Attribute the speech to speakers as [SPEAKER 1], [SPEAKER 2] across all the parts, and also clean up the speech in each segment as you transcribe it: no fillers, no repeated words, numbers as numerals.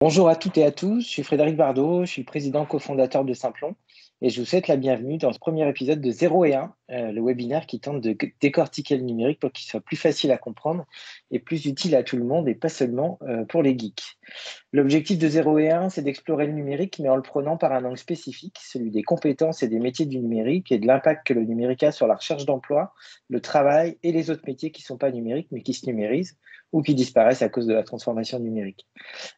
[SPEAKER 1] Bonjour à toutes et à tous, je suis Frédéric Bardot, je suis le président cofondateur de Simplon et je vous souhaite la bienvenue dans ce premier épisode de 0 et 1, le webinaire qui tente de décortiquer le numérique pour qu'il soit plus facile à comprendre et plus utile à tout le monde et pas seulement pour les geeks. L'objectif de 0 et 1, c'est d'explorer le numérique mais en le prenant par un angle spécifique, celui des compétences et des métiers du numérique et de l'impact que le numérique a sur la recherche d'emploi, le travail et les autres métiers qui ne sont pas numériques mais qui se numérisent ou qui disparaissent à cause de la transformation numérique.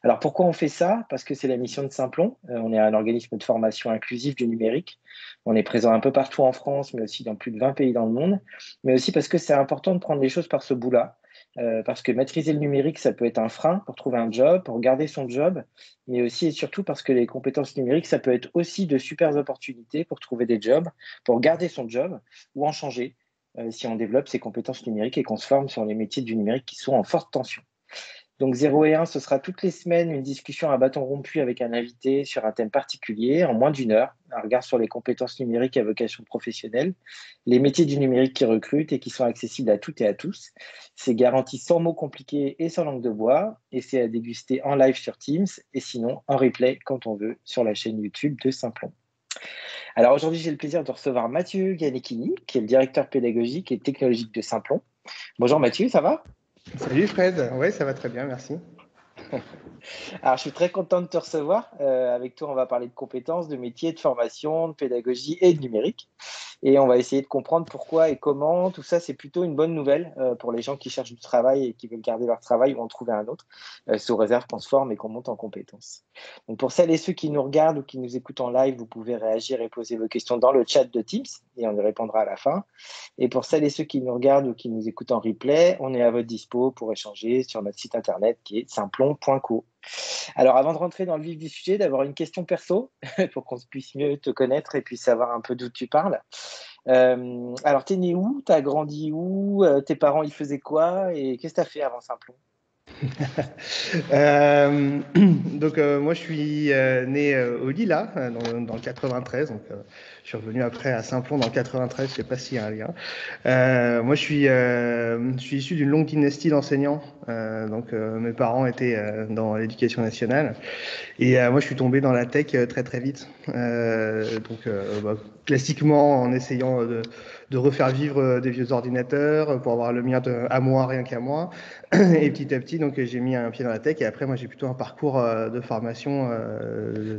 [SPEAKER 1] Alors pourquoi on fait ça? Parce que c'est la mission de Simplon. On est un organisme de formation inclusif du numérique. On est présent un peu partout en France, mais aussi dans plus de 20 pays dans le monde. Mais aussi parce que c'est important de prendre les choses par ce bout-là. Parce que maîtriser le numérique, ça peut être un frein pour trouver un job, pour garder son job, mais aussi et surtout parce que les compétences numériques, ça peut être aussi de super opportunités pour trouver des jobs, pour garder son job ou en changer si on développe ses compétences numériques et qu'on se forme sur les métiers du numérique qui sont en forte tension. Donc 0 et 1, ce sera toutes les semaines une discussion à bâton rompu avec un invité sur un thème particulier en moins d'une heure, un regard sur les compétences numériques à vocation professionnelle, les métiers du numérique qui recrutent et qui sont accessibles à toutes et à tous. C'est garanti sans mots compliqués et sans langue de bois et c'est à déguster en live sur Teams et sinon en replay quand on veut sur la chaîne YouTube de Simplon. Alors aujourd'hui, j'ai le plaisir de recevoir Mathieu Ganekini, qui est le directeur pédagogique et technologique de Simplon. Bonjour Mathieu, ça va?
[SPEAKER 2] Salut Fred, oui ça va très bien, merci.
[SPEAKER 1] Alors, je suis très content de te recevoir. Avec toi, on va parler de compétences, de métiers, de formation, de pédagogie et de numérique. Et on va essayer de comprendre pourquoi et comment. Tout ça, c'est plutôt une bonne nouvelle pour les gens qui cherchent du travail et qui veulent garder leur travail ou en trouver un autre, sous réserve qu'on se forme et qu'on monte en compétences. Donc, pour celles et ceux qui nous regardent ou qui nous écoutent en live, vous pouvez réagir et poser vos questions dans le chat de Teams et on y répondra à la fin. Et pour celles et ceux qui nous regardent ou qui nous écoutent en replay, on est à votre dispo pour échanger sur notre site internet qui est simplon.co. Alors, avant de rentrer dans le vif du sujet, d'avoir une question perso pour qu'on puisse mieux te connaître et puis savoir un peu d'où tu parles. Alors, t'es né où? T'as grandi où? Tes parents, ils faisaient quoi? Et qu'est-ce que t'as fait avant Simplon?
[SPEAKER 2] Moi je suis né au Lila dans le 93, je suis revenu après à Saint-Plon dans le 93, je sais pas s'il y a un lien. Moi je suis issu d'une longue dynastie d'enseignants, mes parents étaient dans l'éducation nationale et moi je suis tombé dans la tech très très vite. Classiquement en essayant de refaire vivre des vieux ordinateurs pour avoir le mien à moi, rien qu'à moi. Et petit à petit, j'ai mis un pied dans la tech. Et après, moi, j'ai plutôt un parcours de formation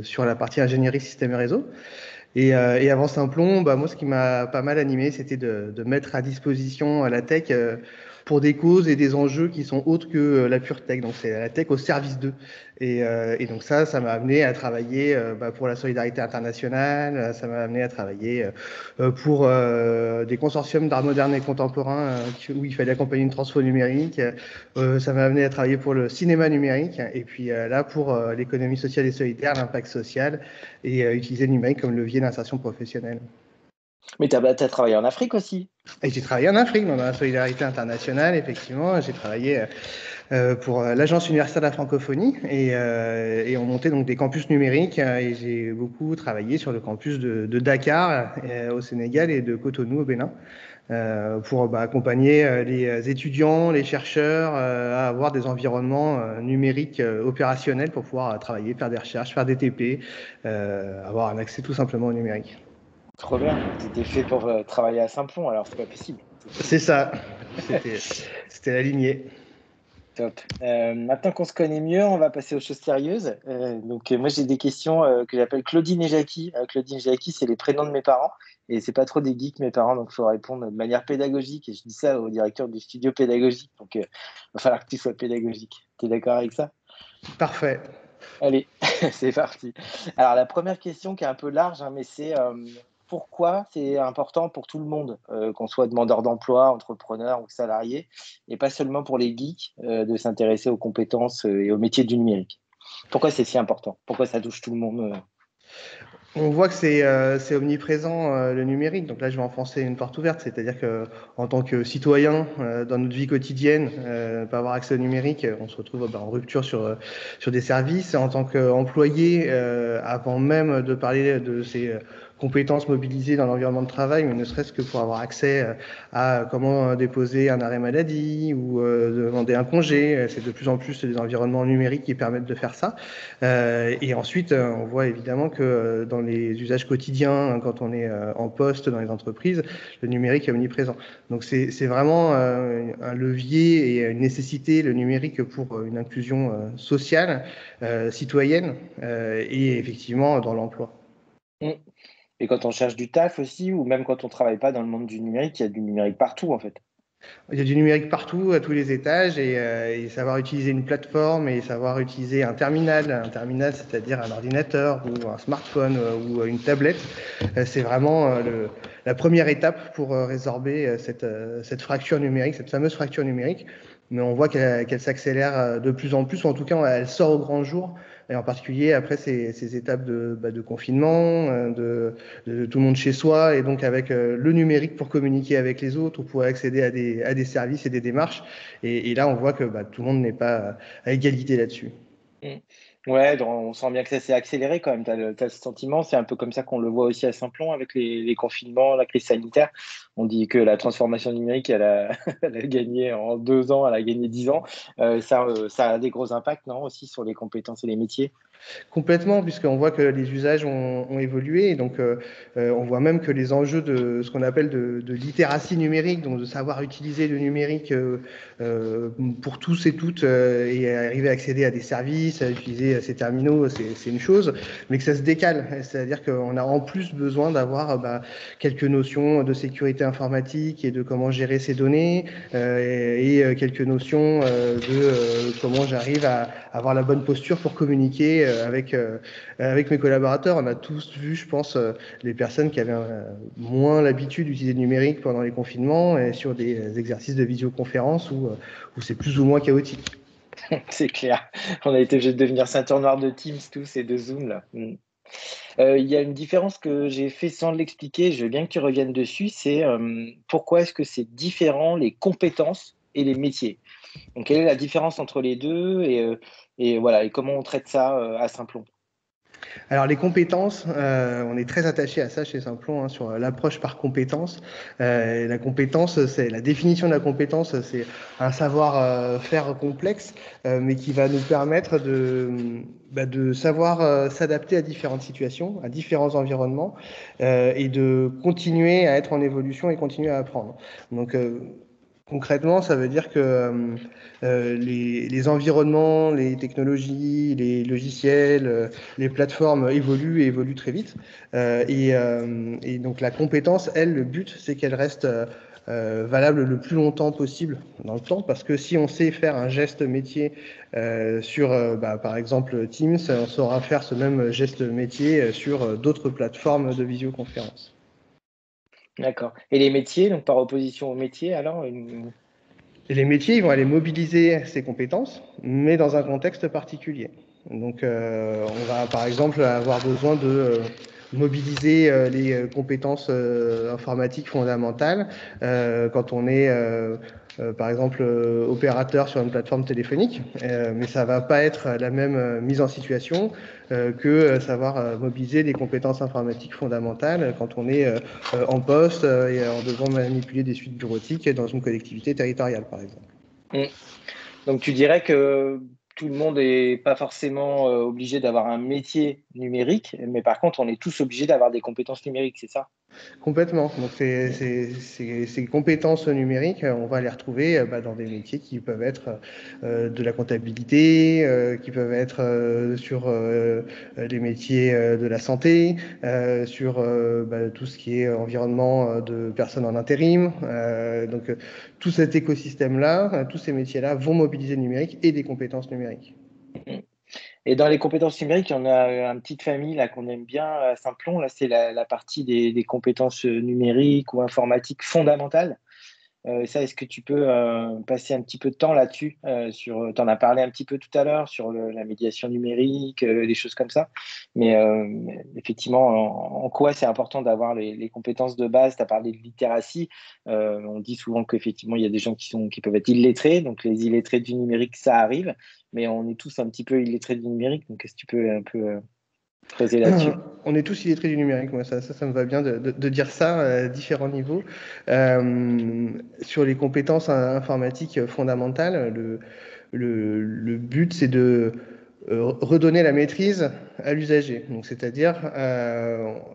[SPEAKER 2] sur la partie ingénierie système et réseau. Et avant Simplon, moi, ce qui m'a pas mal animé, c'était de mettre à disposition la tech pour des causes et des enjeux qui sont autres que la pure tech. Donc, c'est la tech au service d'eux. Et donc ça m'a amené à travailler pour la solidarité internationale. Ça m'a amené à travailler pour des consortiums d'art moderne et contemporain où il fallait accompagner une transfo numérique. Ça m'a amené à travailler pour le cinéma numérique. Et puis là, pour l'économie sociale et solidaire, l'impact social et utiliser le numérique comme levier d'insertion professionnelle.
[SPEAKER 1] Mais t'as travaillé en Afrique aussi.
[SPEAKER 2] Et j'ai travaillé en Afrique, dans la solidarité internationale, effectivement. J'ai travaillé pour l'Agence universitaire de la francophonie et on montait donc des campus numériques et j'ai beaucoup travaillé sur le campus de Dakar au Sénégal et de Cotonou au Bénin pour accompagner les étudiants, les chercheurs à avoir des environnements numériques opérationnels pour pouvoir travailler, faire des recherches, faire des TP, avoir un accès tout simplement au numérique.
[SPEAKER 1] Trop bien. T'étais fait pour travailler à Simplon, alors c'est pas possible.
[SPEAKER 2] C'est ça, c'était la lignée.
[SPEAKER 1] Top. Maintenant qu'on se connaît mieux, on va passer aux choses sérieuses. Moi, j'ai des questions que j'appelle Claudine et Jackie. Claudine et Jackie, c'est les prénoms de mes parents. Et c'est pas trop des geeks, mes parents, donc il faut répondre de manière pédagogique. Et je dis ça au directeur du studio pédagogique. Donc, il va falloir que tu sois pédagogique. Tu es d'accord avec ça?
[SPEAKER 2] Parfait.
[SPEAKER 1] Allez, c'est parti. Alors, la première question qui est un peu large, hein, mais c'est pourquoi c'est important pour tout le monde, qu'on soit demandeur d'emploi, entrepreneur ou salarié, et pas seulement pour les geeks, de s'intéresser aux compétences et aux métiers du numérique. Pourquoi c'est si important? Pourquoi ça touche tout le monde?
[SPEAKER 2] On voit que c'est omniprésent le numérique. Donc là, je vais enfoncer une porte ouverte, c'est-à-dire que en tant que citoyen dans notre vie quotidienne, pas avoir accès au numérique, on se retrouve en rupture sur des services. En tant qu'employé, avant même de parler de ces compétences mobilisées dans l'environnement de travail, mais ne serait-ce que pour avoir accès à comment déposer un arrêt maladie ou demander un congé. C'est de plus en plus des environnements numériques qui permettent de faire ça. Et ensuite, on voit évidemment que dans les usages quotidiens, hein, quand on est en poste dans les entreprises, le numérique est omniprésent. Donc c'est vraiment un levier et une nécessité, le numérique, pour une inclusion sociale, citoyenne et effectivement dans l'emploi.
[SPEAKER 1] Mm. Et quand on cherche du taf aussi, ou même quand on travaille pas dans le monde du numérique, il y a du numérique partout en fait.
[SPEAKER 2] Il y a du numérique partout, à tous les étages, et savoir utiliser une plateforme et savoir utiliser un terminal, c'est-à-dire un ordinateur ou un smartphone ou une tablette, c'est vraiment la première étape pour résorber cette fracture numérique, cette fameuse fracture numérique. Mais on voit qu'elle s'accélère de plus en plus, ou en tout cas, elle sort au grand jour, et en particulier après ces étapes de confinement, de tout le monde chez soi, et donc avec le numérique pour communiquer avec les autres, pour accéder à des services et des démarches. Et là, on voit que tout le monde n'est pas à égalité là-dessus.
[SPEAKER 1] Mm. Ouais, on sent bien que ça s'est accéléré quand même. T'as ce sentiment, c'est un peu comme ça qu'on le voit aussi à Saint-Plon avec les confinements, la crise sanitaire. On dit que la transformation numérique, elle a gagné en 2 ans, elle a gagné 10 ans. Ça a des gros impacts, non, aussi sur les compétences et les métiers.
[SPEAKER 2] Complètement, puisqu'on voit que les usages ont évolué. Et donc, on voit même que les enjeux de ce qu'on appelle de littératie numérique, donc de savoir utiliser le numérique pour tous et toutes et arriver à accéder à des services, à utiliser ces terminaux, c'est une chose, mais que ça se décale. C'est-à-dire qu'on a en plus besoin d'avoir quelques notions de sécurité informatique et de comment gérer ces données et quelques notions de comment j'arrive à avoir la bonne posture pour communiquer avec mes collaborateurs. On a tous vu, je pense, les personnes qui avaient moins l'habitude d'utiliser le numérique pendant les confinements et sur des exercices de visioconférence où c'est plus ou moins chaotique.
[SPEAKER 1] C'est clair. On a été obligé de devenir ceinture noire de Teams tous et de Zoom là. Mm. Il y a une différence que j'ai fait sans l'expliquer, je veux bien que tu reviennes dessus, c'est pourquoi est-ce que c'est différent les compétences et les métiers? Donc, quelle est la différence entre les deux et voilà, et comment on traite ça à Simplon?
[SPEAKER 2] Alors les compétences, on est très attaché à ça chez Simplon, hein, sur l'approche par compétence. La compétence, c'est la définition de la compétence, c'est un savoir-faire complexe, mais qui va nous permettre de savoir s'adapter à différentes situations, à différents environnements, et de continuer à être en évolution et continuer à apprendre. Donc concrètement, ça veut dire que les environnements, les technologies, les logiciels, les plateformes évoluent et évoluent très vite. Et donc la compétence, elle, le but, c'est qu'elle reste valable le plus longtemps possible dans le temps, parce que si on sait faire un geste métier sur, par exemple, Teams, on saura faire ce même geste métier sur d'autres plateformes de visioconférence.
[SPEAKER 1] D'accord. Et les métiers, donc par opposition aux métiers, alors
[SPEAKER 2] Et les métiers, ils vont aller mobiliser ces compétences, mais dans un contexte particulier. Donc, on va par exemple avoir besoin de mobiliser les compétences informatiques fondamentales quand on est, par exemple, opérateur sur une plateforme téléphonique, mais ça va pas être la même mise en situation que savoir mobiliser les compétences informatiques fondamentales quand on est en poste et en devant manipuler des suites bureautiques dans une collectivité territoriale, par exemple.
[SPEAKER 1] Mm. Donc tu dirais que tout le monde n'est pas forcément obligé d'avoir un métier numérique, mais par contre, on est tous obligés d'avoir des compétences numériques, c'est ça?
[SPEAKER 2] Complètement. Donc,
[SPEAKER 1] Mm.
[SPEAKER 2] ces compétences numériques, on va les retrouver dans des métiers qui peuvent être de la comptabilité, qui peuvent être sur les métiers de la santé, sur tout ce qui est environnement de personnes en intérim. Donc, tout cet écosystème-là, tous ces métiers-là vont mobiliser le numérique et des compétences numériques.
[SPEAKER 1] Mm. Et dans les compétences numériques, il y en a une petite famille là qu'on aime bien à Simplon. Là, c'est la partie des compétences numériques ou informatiques fondamentales. Ça, est-ce que tu peux passer un petit peu de temps là-dessus tu en as parlé un petit peu tout à l'heure sur la médiation numérique, des choses comme ça. Mais effectivement, en quoi c'est important d'avoir les compétences de base? Tu as parlé de littératie. On dit souvent qu'effectivement, il y a des gens qui peuvent être illettrés. Donc, les illettrés du numérique, ça arrive. Mais on est tous un petit peu illettrés du numérique. Donc, est-ce que tu peux un peu creuser là-dessus.
[SPEAKER 2] On est tous illettrés du numérique, moi ça me va bien de dire ça à différents niveaux. Sur les compétences informatiques fondamentales, le but c'est de redonner la maîtrise à l'usager. Donc, c'est-à-dire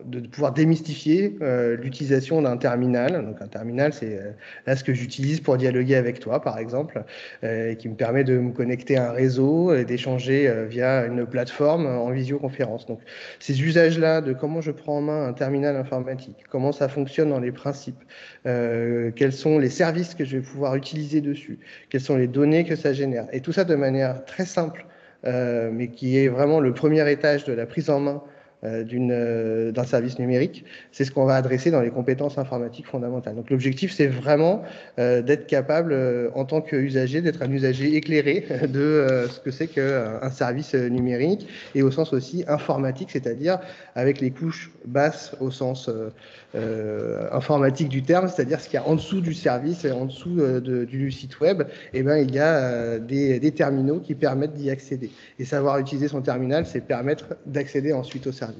[SPEAKER 2] de pouvoir démystifier l'utilisation d'un terminal. Donc, un terminal, c'est là ce que j'utilise pour dialoguer avec toi, par exemple, qui me permet de me connecter à un réseau et d'échanger via une plateforme en visioconférence. Donc, ces usages-là de comment je prends en main un terminal informatique, comment ça fonctionne dans les principes, quels sont les services que je vais pouvoir utiliser dessus, quelles sont les données que ça génère. Et tout ça de manière très simple, mais qui est vraiment le premier étage de la prise en main d'un service numérique, c'est ce qu'on va adresser dans les compétences informatiques fondamentales. Donc l'objectif, c'est vraiment d'être capable, en tant qu'usager, d'être un usager éclairé de ce que c'est qu'un service numérique, et au sens aussi informatique, c'est-à-dire avec les couches basses au sens informatique du terme, c'est-à-dire ce qu'il y a en dessous du service, en dessous du site web, et ben, il y a des terminaux qui permettent d'y accéder. Et savoir utiliser son terminal, c'est permettre d'accéder ensuite au service.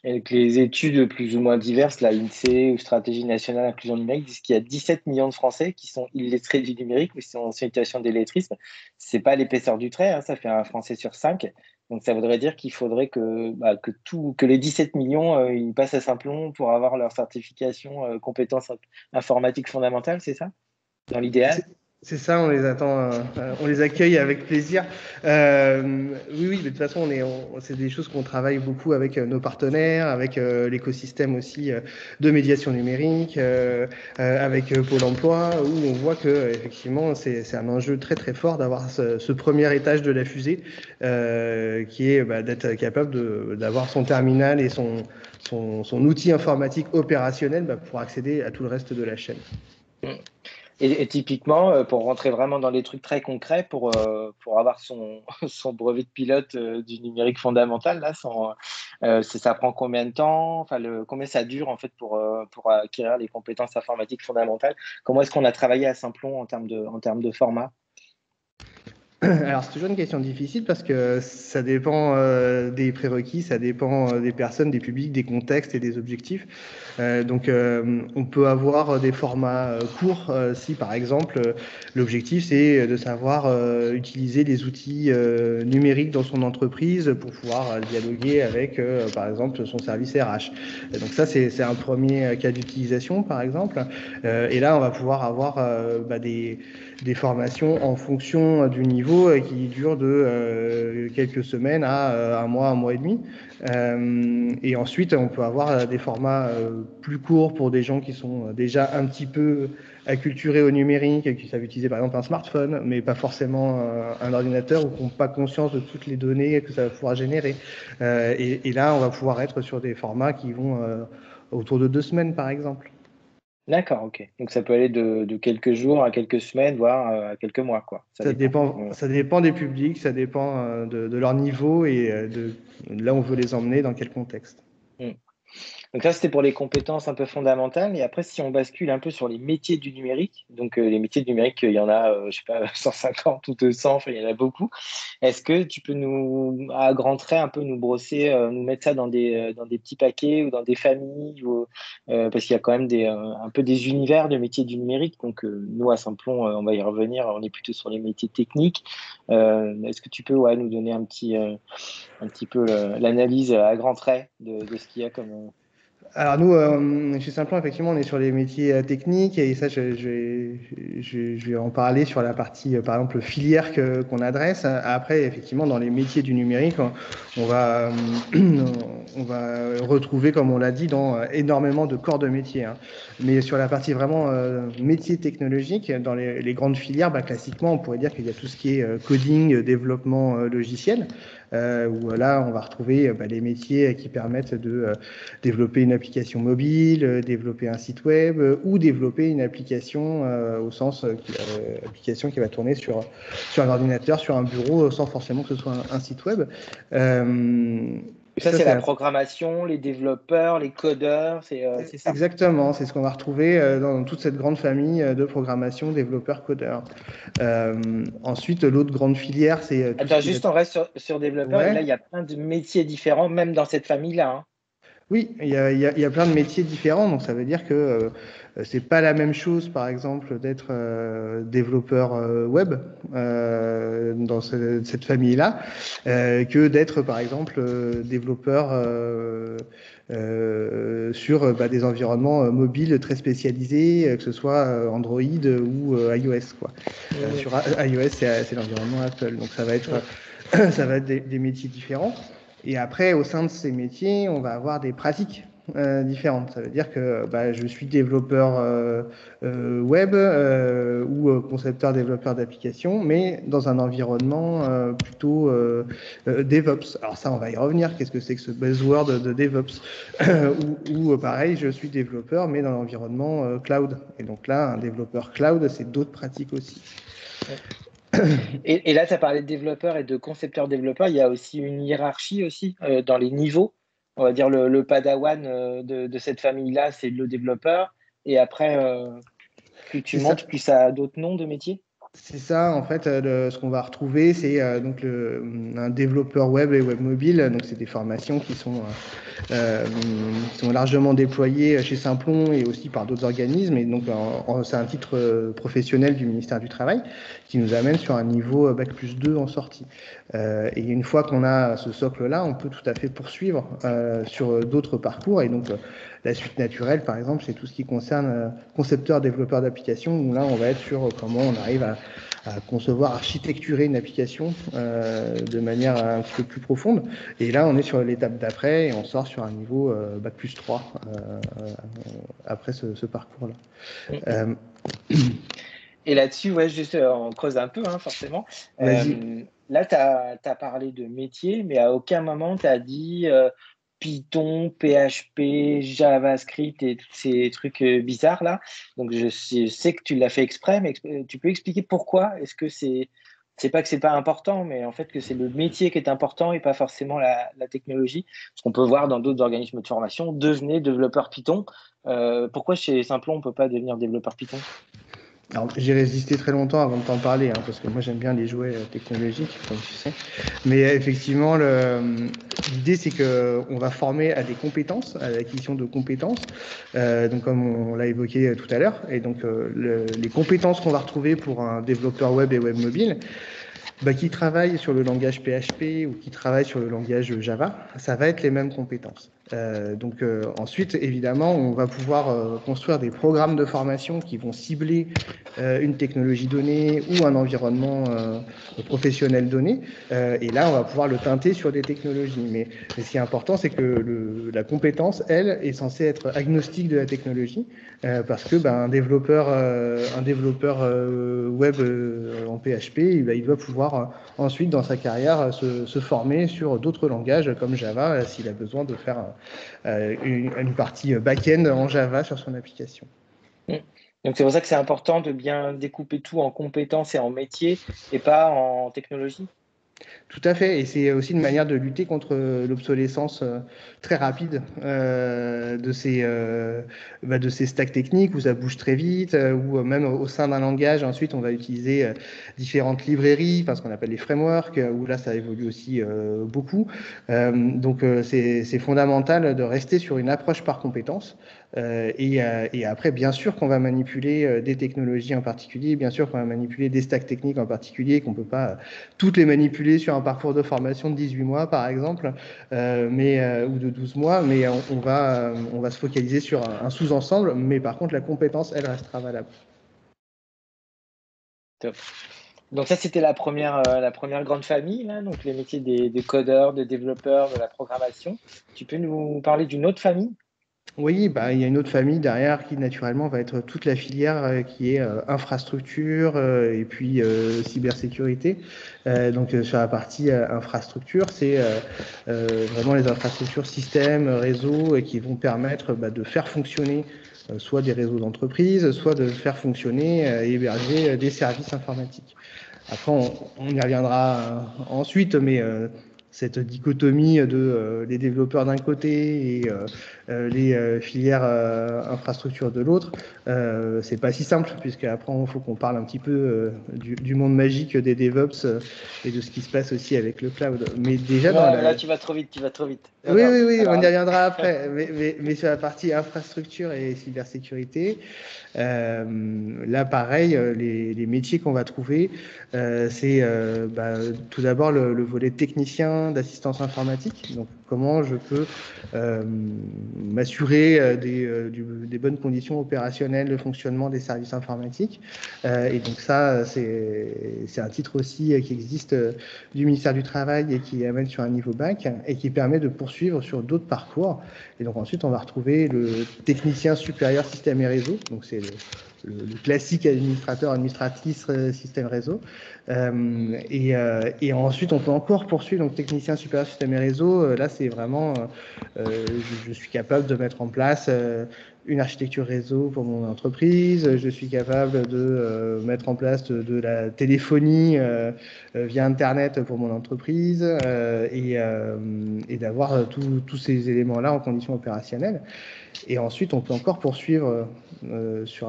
[SPEAKER 1] Avec les études plus ou moins diverses, la l'INSEE ou Stratégie nationale inclusion numérique, disent qu'il y a 17 millions de Français qui sont illettrés du numérique ou qui sont en situation d'illettrisme. C'est pas l'épaisseur du trait, hein, ça fait un Français sur 5. Donc ça voudrait dire qu'il faudrait que les 17 millions ils passent à Simplon pour avoir leur certification compétences informatiques fondamentales, c'est ça? Dans l'idéal?
[SPEAKER 2] C'est ça, on les attend, on les accueille avec plaisir. Oui, mais de toute façon, c'est des choses qu'on travaille beaucoup avec nos partenaires, avec l'écosystème aussi de médiation numérique, avec Pôle Emploi, où on voit que effectivement, c'est un enjeu très très fort d'avoir ce premier étage de la fusée, qui est d'être capable d'avoir son terminal et son outil informatique opérationnel pour accéder à tout le reste de la chaîne.
[SPEAKER 1] Et typiquement, pour rentrer vraiment dans les trucs très concrets, pour avoir son, son brevet de pilote du numérique fondamental, là, ça prend combien de temps? Enfin, combien ça dure en fait pour acquérir les compétences informatiques fondamentales? Comment est-ce qu'on a travaillé à Simplon en termes de format?
[SPEAKER 2] Alors, c'est toujours une question difficile parce que ça dépend des prérequis, ça dépend des personnes, des publics, des contextes et des objectifs. Donc, on peut avoir des formats courts si, par exemple, l'objectif, c'est de savoir utiliser les outils numériques dans son entreprise pour pouvoir dialoguer avec, par exemple, son service RH. Et donc, ça, c'est un premier cas d'utilisation, par exemple. Et là, on va pouvoir avoir des formations en fonction du niveau qui durent de quelques semaines à un mois et demi. Et ensuite, on peut avoir des formats plus courts pour des gens qui sont déjà un petit peu acculturés au numérique, qui savent utiliser par exemple un smartphone, mais pas forcément un ordinateur, ou qui n'ont pas conscience de toutes les données que ça va pouvoir générer. Et là, on va pouvoir être sur des formats qui vont autour de 2 semaines, par exemple.
[SPEAKER 1] D'accord, ok. Donc ça peut aller de quelques jours à quelques semaines, voire à quelques mois, quoi. Ça dépend.
[SPEAKER 2] Ça dépend des publics, ça dépend de leur niveau et de là où on veut les emmener, dans quel contexte.
[SPEAKER 1] Mm. Donc ça, c'était pour les compétences un peu fondamentales. Et après, si on bascule un peu sur les métiers du numérique, donc les métiers du numérique, il y en a, je sais pas, 150 ou 200, enfin, il y en a beaucoup. Est-ce que tu peux à grands traits, un peu nous brosser, nous mettre ça dans des petits paquets ou dans des familles parce qu'il y a quand même un peu des univers de métiers du numérique. Donc nous, à Simplon, on va y revenir, on est plutôt sur les métiers techniques. Est-ce que tu peux nous donner un petit peu l'analyse à grands traits de ce qu'il y a comme...
[SPEAKER 2] Alors nous, chez Simplon, effectivement, on est sur les métiers techniques, et ça, je vais en parler sur la partie, par exemple, filière qu'on adresse. Après, effectivement, dans les métiers du numérique, on va, on va retrouver, comme on l'a dit, dans énormément de corps de métier. Hein. Mais sur la partie vraiment métier technologique, dans les grandes filières, classiquement, on pourrait dire qu'il y a tout ce qui est coding, développement logiciel. Où là, on va retrouver les métiers qui permettent de développer une application mobile, développer un site web ou développer une application au sens application qui va tourner sur un ordinateur, sur un bureau, sans forcément que ce soit un site web.
[SPEAKER 1] Ça, c'est la programmation, les développeurs, les codeurs, c'est ça.
[SPEAKER 2] Exactement, c'est ce qu'on va retrouver dans toute cette grande famille de programmation, développeurs, codeurs. Ensuite, l'autre grande filière, c'est tout ce
[SPEAKER 1] Attends,
[SPEAKER 2] qui va...
[SPEAKER 1] juste on reste sur développeurs, et là,
[SPEAKER 2] Ouais.
[SPEAKER 1] il y a plein de métiers différents, même dans cette famille-là. Hein.
[SPEAKER 2] Oui, il y a plein de métiers différents, donc ça veut dire que c'est pas la même chose, par exemple, d'être développeur web dans cette famille-là, que d'être, par exemple, développeur sur des environnements mobiles très spécialisés, que ce soit Android ou iOS, quoi. Sur iOS, c'est l'environnement Apple, donc ça va être, ça va être des métiers différents. Et après, au sein de ces métiers, on va avoir des pratiques différentes. Ça veut dire que je suis développeur web ou concepteur développeur d'applications, mais dans un environnement plutôt DevOps. Alors ça, on va y revenir. Qu'est-ce que c'est que ce buzzword de DevOps? Ou pareil, je suis développeur, mais dans l'environnement cloud. Et donc là, un développeur cloud, c'est d'autres pratiques aussi.
[SPEAKER 1] Et là, tu as parlé de développeurs et de concepteurs-développeurs. Il y a aussi une hiérarchie aussi dans les niveaux. On va dire le padawan de cette famille-là, c'est le développeur. Et après, plus tu montes, plus ça a d'autres noms de métiers.
[SPEAKER 2] C'est ça, en fait, ce qu'on va retrouver, c'est donc un développeur web et web mobile. Donc, c'est des formations qui sont largement déployées chez Simplon et aussi par d'autres organismes. Et donc, c'est un titre professionnel du ministère du Travail qui nous amène sur un niveau Bac+2 en sortie. Et une fois qu'on a ce socle-là, on peut tout à fait poursuivre sur d'autres parcours. Et donc, la suite naturelle, par exemple, c'est tout ce qui concerne concepteur, développeur d'applications, où là, on va être sur comment on arrive à concevoir, architecturer une application de manière un petit peu plus profonde. Et là, on est sur l'étape d'après et on sort sur un niveau Bac+3 après ce parcours-là.
[SPEAKER 1] Et là-dessus, ouais, juste on creuse un peu, hein, forcément. Là, tu as parlé de métier, mais à aucun moment tu as dit Python, PHP, JavaScript et tous ces trucs bizarres là. Donc, je sais que tu l'as fait exprès, mais tu peux expliquer pourquoi? Est-ce que c'est pas que c'est pas important, mais en fait que c'est le métier qui est important et pas forcément la technologie? Ce qu'on peut voir dans d'autres organismes de formation, devenez développeur Python. Pourquoi chez Simplon, on peut pas devenir développeur Python?
[SPEAKER 2] Alors, j'ai résisté très longtemps avant de t'en parler, hein, parce que moi j'aime bien les jouets technologiques, comme tu sais. Mais effectivement, l'idée c'est qu'on va former à des compétences, à l'acquisition de compétences, donc comme on l'a évoqué tout à l'heure. Et donc les compétences qu'on va retrouver pour un développeur web et web mobile, qui travaille sur le langage PHP ou qui travaille sur le langage Java, ça va être les mêmes compétences. Ensuite, évidemment, on va pouvoir construire des programmes de formation qui vont cibler une technologie donnée ou un environnement professionnel donné. Et là, on va pouvoir le teinter sur des technologies. Mais ce qui est important, c'est que la compétence, elle, est censée être agnostique de la technologie, parce que un développeur web en PHP, il doit pouvoir ensuite, dans sa carrière, se former sur d'autres langages comme Java, s'il a besoin de faire une partie back-end en Java sur son application.
[SPEAKER 1] Donc, c'est pour ça que c'est important de bien découper tout en compétences et en métiers et pas en technologie.
[SPEAKER 2] Tout à fait, et c'est aussi une manière de lutter contre l'obsolescence très rapide de ces stacks techniques où ça bouge très vite, ou même au sein d'un langage, ensuite on va utiliser différentes librairies, parce qu'on appelle les frameworks, où là ça évolue aussi beaucoup. Donc c'est fondamental de rester sur une approche par compétence. Et après, bien sûr qu'on va manipuler des technologies en particulier, bien sûr qu'on va manipuler des stacks techniques en particulier, qu'on ne peut pas toutes les manipuler sur un parcours de formation de 18 mois, par exemple, ou de 12 mois, mais on va se focaliser sur un sous-ensemble, mais par contre, la compétence, elle restera valable.
[SPEAKER 1] Top. Donc ça, c'était la première grande famille, là, donc les métiers des codeurs, des développeurs, de la programmation. Tu peux nous parler d'une autre famille?
[SPEAKER 2] Oui, il y a une autre famille derrière qui naturellement va être toute la filière qui est infrastructure et puis cybersécurité. Donc sur la partie infrastructure, c'est vraiment les infrastructures systèmes, réseaux qui vont permettre de faire fonctionner soit des réseaux d'entreprise, soit de faire fonctionner et héberger des services informatiques. Après, on y reviendra ensuite, mais cette dichotomie de les développeurs d'un côté et les filières infrastructures de l'autre, c'est pas si simple, puisque après il faut qu'on parle un petit peu du monde magique des DevOps et de ce qui se passe aussi avec le cloud. Mais déjà
[SPEAKER 1] Là, tu vas trop vite, Non,
[SPEAKER 2] oui,
[SPEAKER 1] non.
[SPEAKER 2] oui, oui,
[SPEAKER 1] Alors,
[SPEAKER 2] on y reviendra après. Mais sur la partie infrastructure et cybersécurité, là, pareil, les métiers qu'on va trouver, c'est tout d'abord le volet technicien d'assistance informatique. Donc, comment je peux m'assurer des bonnes conditions opérationnelles de fonctionnement des services informatiques. Et donc ça, c'est un titre aussi qui existe du ministère du Travail et qui amène sur un niveau bac et qui permet de poursuivre sur d'autres parcours. Et donc ensuite, on va retrouver le technicien supérieur système et réseau. Donc c'est le classique administratrice système réseau. Et ensuite, on peut encore poursuivre. Donc technicien supérieur système et réseau, là, c'est vraiment, je suis capable de mettre en place une architecture réseau pour mon entreprise. Je suis capable de mettre en place de la téléphonie via Internet pour mon entreprise et d'avoir tous ces éléments-là en conditions opérationnelles. Et ensuite, on peut encore poursuivre sur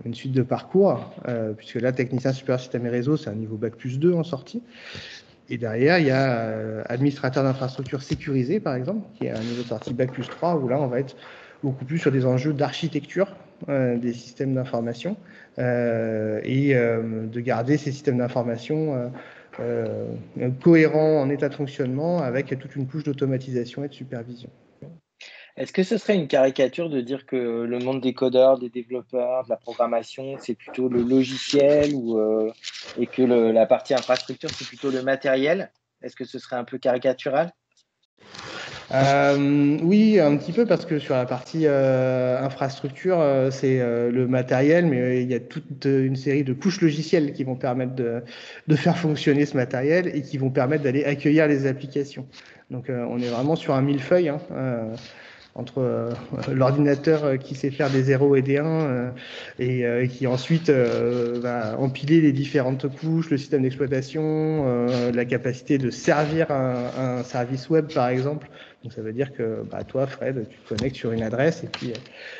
[SPEAKER 2] une suite de parcours, puisque là, technicien supérieur système et réseau, c'est un niveau Bac plus 2 en sortie. Et derrière, il y a administrateur d'infrastructures sécurisées, par exemple, qui est un niveau de sortie Bac plus 3, où là, on va être beaucoup plus sur des enjeux d'architecture des systèmes d'information et de garder ces systèmes d'information cohérents en état de fonctionnement avec toute une couche d'automatisation et de supervision.
[SPEAKER 1] est-ce que ce serait une caricature de dire que le monde des codeurs, des développeurs, de la programmation, c'est plutôt le logiciel et que la partie infrastructure, c'est plutôt le matériel? Est-ce que ce serait un peu caricatural?
[SPEAKER 2] Oui, un petit peu, parce que sur la partie infrastructure, c'est le matériel, mais il y a toute une série de couches logicielles qui vont permettre de faire fonctionner ce matériel et qui vont permettre d'aller accueillir les applications. Donc on est vraiment sur un millefeuille, hein, entre l'ordinateur qui sait faire des 0 et des 1 et qui ensuite va empiler les différentes couches, le système d'exploitation, la capacité de servir un service web, par exemple. Donc ça veut dire que toi, Fred, tu te connectes sur une adresse et puis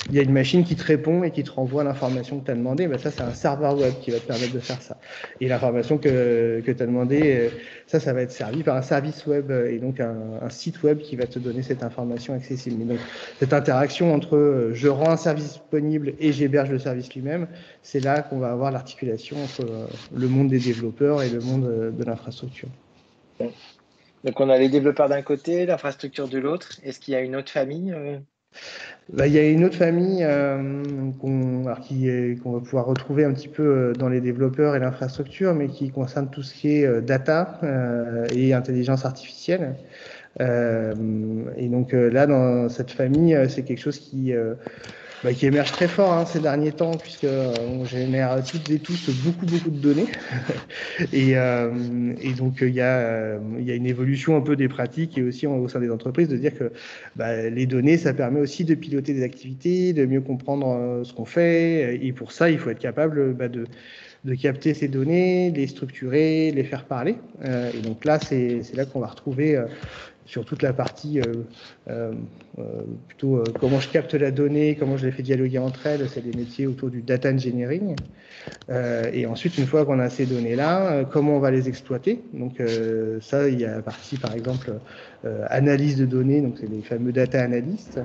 [SPEAKER 2] il y a une machine qui te répond et qui te renvoie l'information que tu as demandé. Ça, c'est un serveur web qui va te permettre de faire ça. Et l'information que tu as demandé, ça va être servi par un service web et donc un site web qui va te donner cette information accessible. Mais donc, cette interaction entre je rends un service disponible et j'héberge le service lui-même, c'est là qu'on va avoir l'articulation entre le monde des développeurs et le monde de l'infrastructure.
[SPEAKER 1] Donc, on a les développeurs d'un côté, l'infrastructure de l'autre. Est-ce qu'il y a une autre famille?
[SPEAKER 2] Il y a une autre famille qu'on va pouvoir retrouver un petit peu dans les développeurs et l'infrastructure, mais qui concerne tout ce qui est data et intelligence artificielle. Et donc là, dans cette famille, c'est quelque chose qui émerge très fort ces derniers temps, puisqu'on génère toutes et tous beaucoup de données. et donc, il y a une évolution un peu des pratiques et aussi au sein des entreprises de dire que les données, ça permet aussi de piloter des activités, de mieux comprendre ce qu'on fait. Et pour ça, il faut être capable de capter ces données, les structurer, les faire parler. Et donc là, c'est là qu'on va retrouver sur toute la partie plutôt comment je capte la donnée, comment je les fais dialoguer entre elles, c'est des métiers autour du data engineering. Et ensuite, une fois qu'on a ces données-là, comment on va les exploiter. Donc ça, il y a la partie, par exemple, analyse de données, donc c'est les fameux data analysts,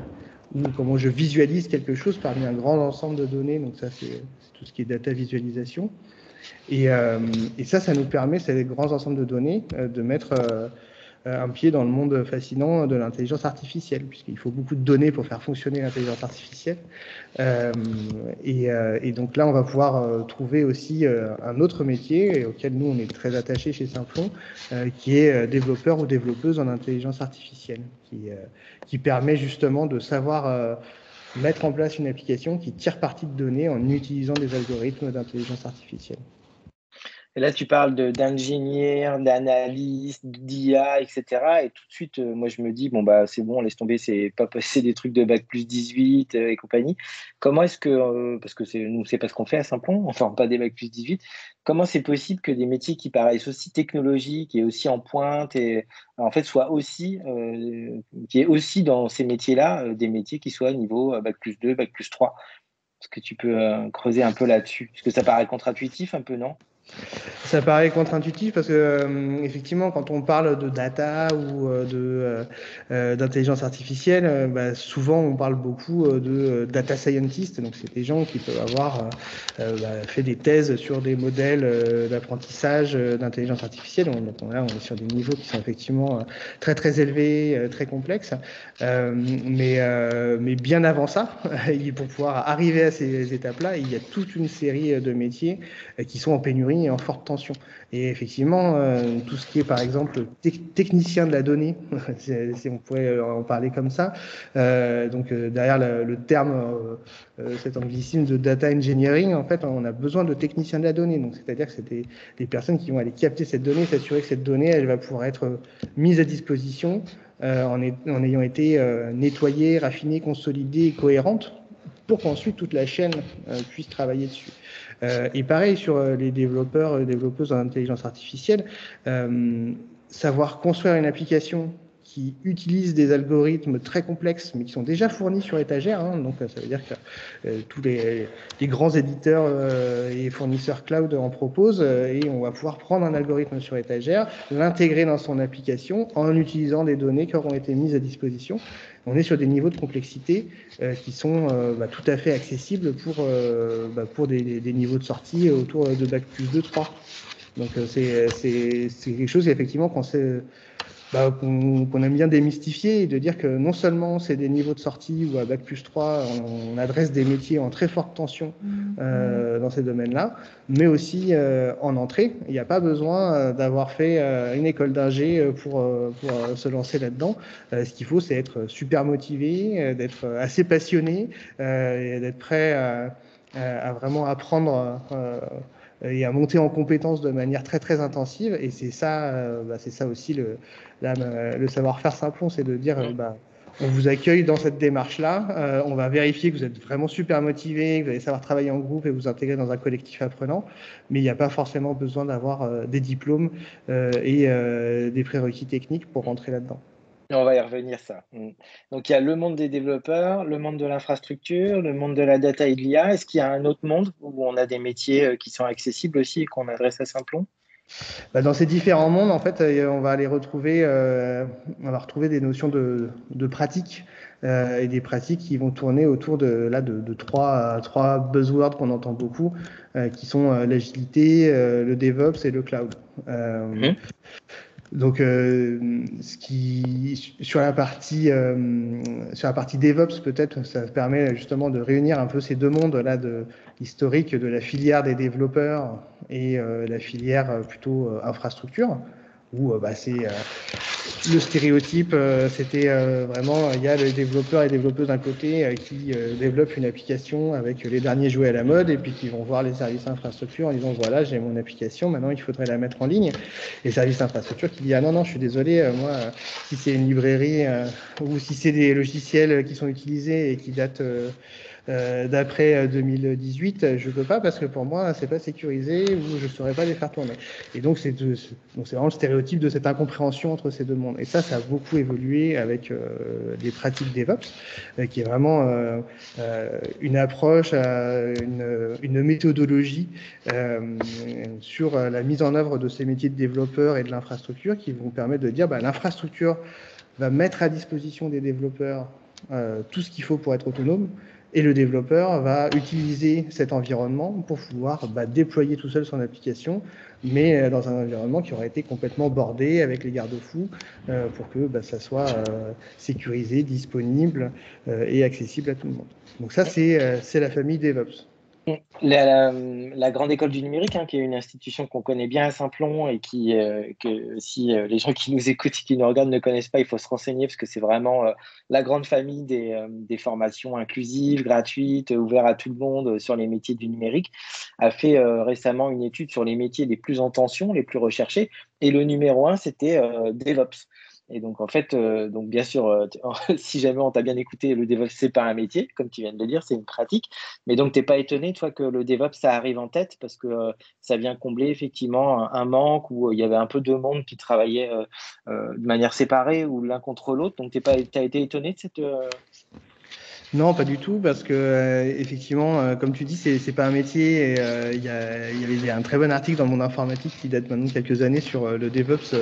[SPEAKER 2] ou comment je visualise quelque chose parmi un grand ensemble de données. Donc ça, c'est tout ce qui est data visualisation. Et ça nous permet, ces grands ensembles de données, de mettre un pied dans le monde fascinant de l'intelligence artificielle, puisqu'il faut beaucoup de données pour faire fonctionner l'intelligence artificielle. Et donc là, on va pouvoir trouver aussi un autre métier auquel nous, on est très attachés chez Simplon, qui est développeur ou développeuse en intelligence artificielle, qui permet justement de savoir mettre en place une application qui tire parti de données en utilisant des algorithmes d'intelligence artificielle.
[SPEAKER 1] Et là, tu parles d'ingénieur, d'analyste, d'IA, etc. Et tout de suite, moi, je me dis, bon, bah, c'est bon, laisse tomber, c'est pas passer des trucs de bac plus 18 et compagnie. Comment est-ce que, parce que nous, c'est pas ce qu'on fait à Simplon, enfin, pas des bac plus 18, comment c'est possible que des métiers qui paraissent aussi technologiques et aussi en pointe et en fait soient aussi, qu'il y ait aussi dans ces métiers-là, des métiers qui soient niveau bac plus 2, bac plus 3. Est-ce que tu peux creuser un peu là-dessus? Parce que ça paraît contre-intuitif un peu, non?
[SPEAKER 2] Ça paraît contre-intuitif parce que effectivement, quand on parle de data ou d'intelligence artificielle, bah, souvent on parle beaucoup de data scientist. Donc c'est des gens qui peuvent avoir fait des thèses sur des modèles d'apprentissage d'intelligence artificielle. Donc là, on est sur des niveaux qui sont effectivement très très élevés, très complexes. Mais bien avant ça, pour pouvoir arriver à ces étapes-là, il y a toute une série de métiers qui sont en pénurie et en forte tension. Et effectivement, tout ce qui est par exemple technicien de la donnée, si on pourrait en parler comme ça, donc derrière le terme, cet anglicisme de data engineering, en fait, on a besoin de techniciens de la donnée. Donc c'est-à-dire que c'est des personnes qui vont aller capter cette donnée, s'assurer que cette donnée, elle va pouvoir être mise à disposition en ayant été nettoyée, raffinée, consolidée et cohérente pour qu'ensuite toute la chaîne puisse travailler dessus. Et pareil sur les développeurs, développeuses en intelligence artificielle, savoir construire une application qui utilise des algorithmes très complexes, mais qui sont déjà fournis sur étagère. Hein, donc ça veut dire que tous les grands éditeurs et fournisseurs cloud en proposent, et on va pouvoir prendre un algorithme sur étagère, l'intégrer dans son application en utilisant des données qui auront été mises à disposition. On est sur des niveaux de complexité qui sont tout à fait accessibles pour des niveaux de sortie autour de Bac plus 2, 3. Donc c'est quelque chose effectivement qu'on aime bien démystifier et de dire que non seulement c'est des niveaux de sortie où à Bac plus 3 on adresse des métiers en très forte tension dans ces domaines-là, mais aussi en entrée. Il n'y a pas besoin d'avoir fait une école d'ingé pour se lancer là-dedans. Ce qu'il faut, c'est être super motivé, d'être assez passionné et d'être prêt à vraiment apprendre et à monter en compétences de manière très très intensive. Et c'est ça aussi le savoir-faire Simplon, c'est de dire on vous accueille dans cette démarche-là, on va vérifier que vous êtes vraiment super motivé, que vous allez savoir travailler en groupe et vous intégrer dans un collectif apprenant, mais il n'y a pas forcément besoin d'avoir des diplômes et des prérequis techniques pour rentrer là-dedans.
[SPEAKER 1] On va y revenir, ça. Donc, il y a le monde des développeurs, le monde de l'infrastructure, le monde de la data et de l'IA. Est-ce qu'il y a un autre monde où on a des métiers qui sont accessibles aussi et qu'on adresse à Simplon?
[SPEAKER 2] Dans ces différents mondes, en fait, on va retrouver des notions de pratique et des pratiques qui vont tourner autour de trois buzzwords qu'on entend beaucoup, qui sont l'agilité, le DevOps et le cloud. Donc, sur la partie DevOps, peut-être, ça permet justement de réunir un peu ces deux mondes-là historiques de la filière des développeurs et la filière plutôt infrastructure, où c'est le stéréotype, c'était vraiment, il y a les développeurs et développeuses d'un côté qui développent une application avec les derniers jouets à la mode et puis qui vont voir les services infrastructure en disant voilà, j'ai mon application, maintenant il faudrait la mettre en ligne. Et services infrastructure qui dit ah non, je suis désolé, moi, si c'est une librairie ou si c'est des logiciels qui sont utilisés et qui datent d'après 2018, je peux pas parce que pour moi c'est pas sécurisé ou je saurais pas les faire tourner. Et donc c'est vraiment le stéréotype de cette incompréhension entre ces deux mondes. Et ça a beaucoup évolué avec des pratiques DevOps, qui est vraiment une approche, une méthodologie sur la mise en œuvre de ces métiers de développeurs et de l'infrastructure qui vont permettre de dire l'infrastructure va mettre à disposition des développeurs tout ce qu'il faut pour être autonome. Et le développeur va utiliser cet environnement pour pouvoir déployer tout seul son application, mais dans un environnement qui aurait été complètement bordé avec les garde-fous pour que ça soit sécurisé, disponible et accessible à tout le monde. Donc ça, c'est la famille DevOps.
[SPEAKER 1] La Grande École du Numérique, hein, qui est une institution qu'on connaît bien à Saint-Plon et que si les gens qui nous écoutent et qui nous regardent ne connaissent pas, il faut se renseigner parce que c'est vraiment la grande famille des formations inclusives, gratuites, ouvertes à tout le monde sur les métiers du numérique, a fait récemment une étude sur les métiers les plus en tension, les plus recherchés. Et le numéro un, c'était DevOps. Et donc, en fait, donc bien sûr, si jamais on t'a bien écouté, le DevOps, c'est pas un métier, comme tu viens de le dire, c'est une pratique. Mais donc, tu n'es pas étonné, toi, que le DevOps, ça arrive en tête parce que ça vient combler effectivement un manque où il y avait un peu deux mondes qui travaillaient de manière séparée ou l'un contre l'autre. Donc, tu as été étonné de cette.
[SPEAKER 2] Non, pas du tout, parce que effectivement, comme tu dis, c'est pas un métier. Et, il y a un très bon article dans le monde informatique qui date maintenant de quelques années sur le DevOps.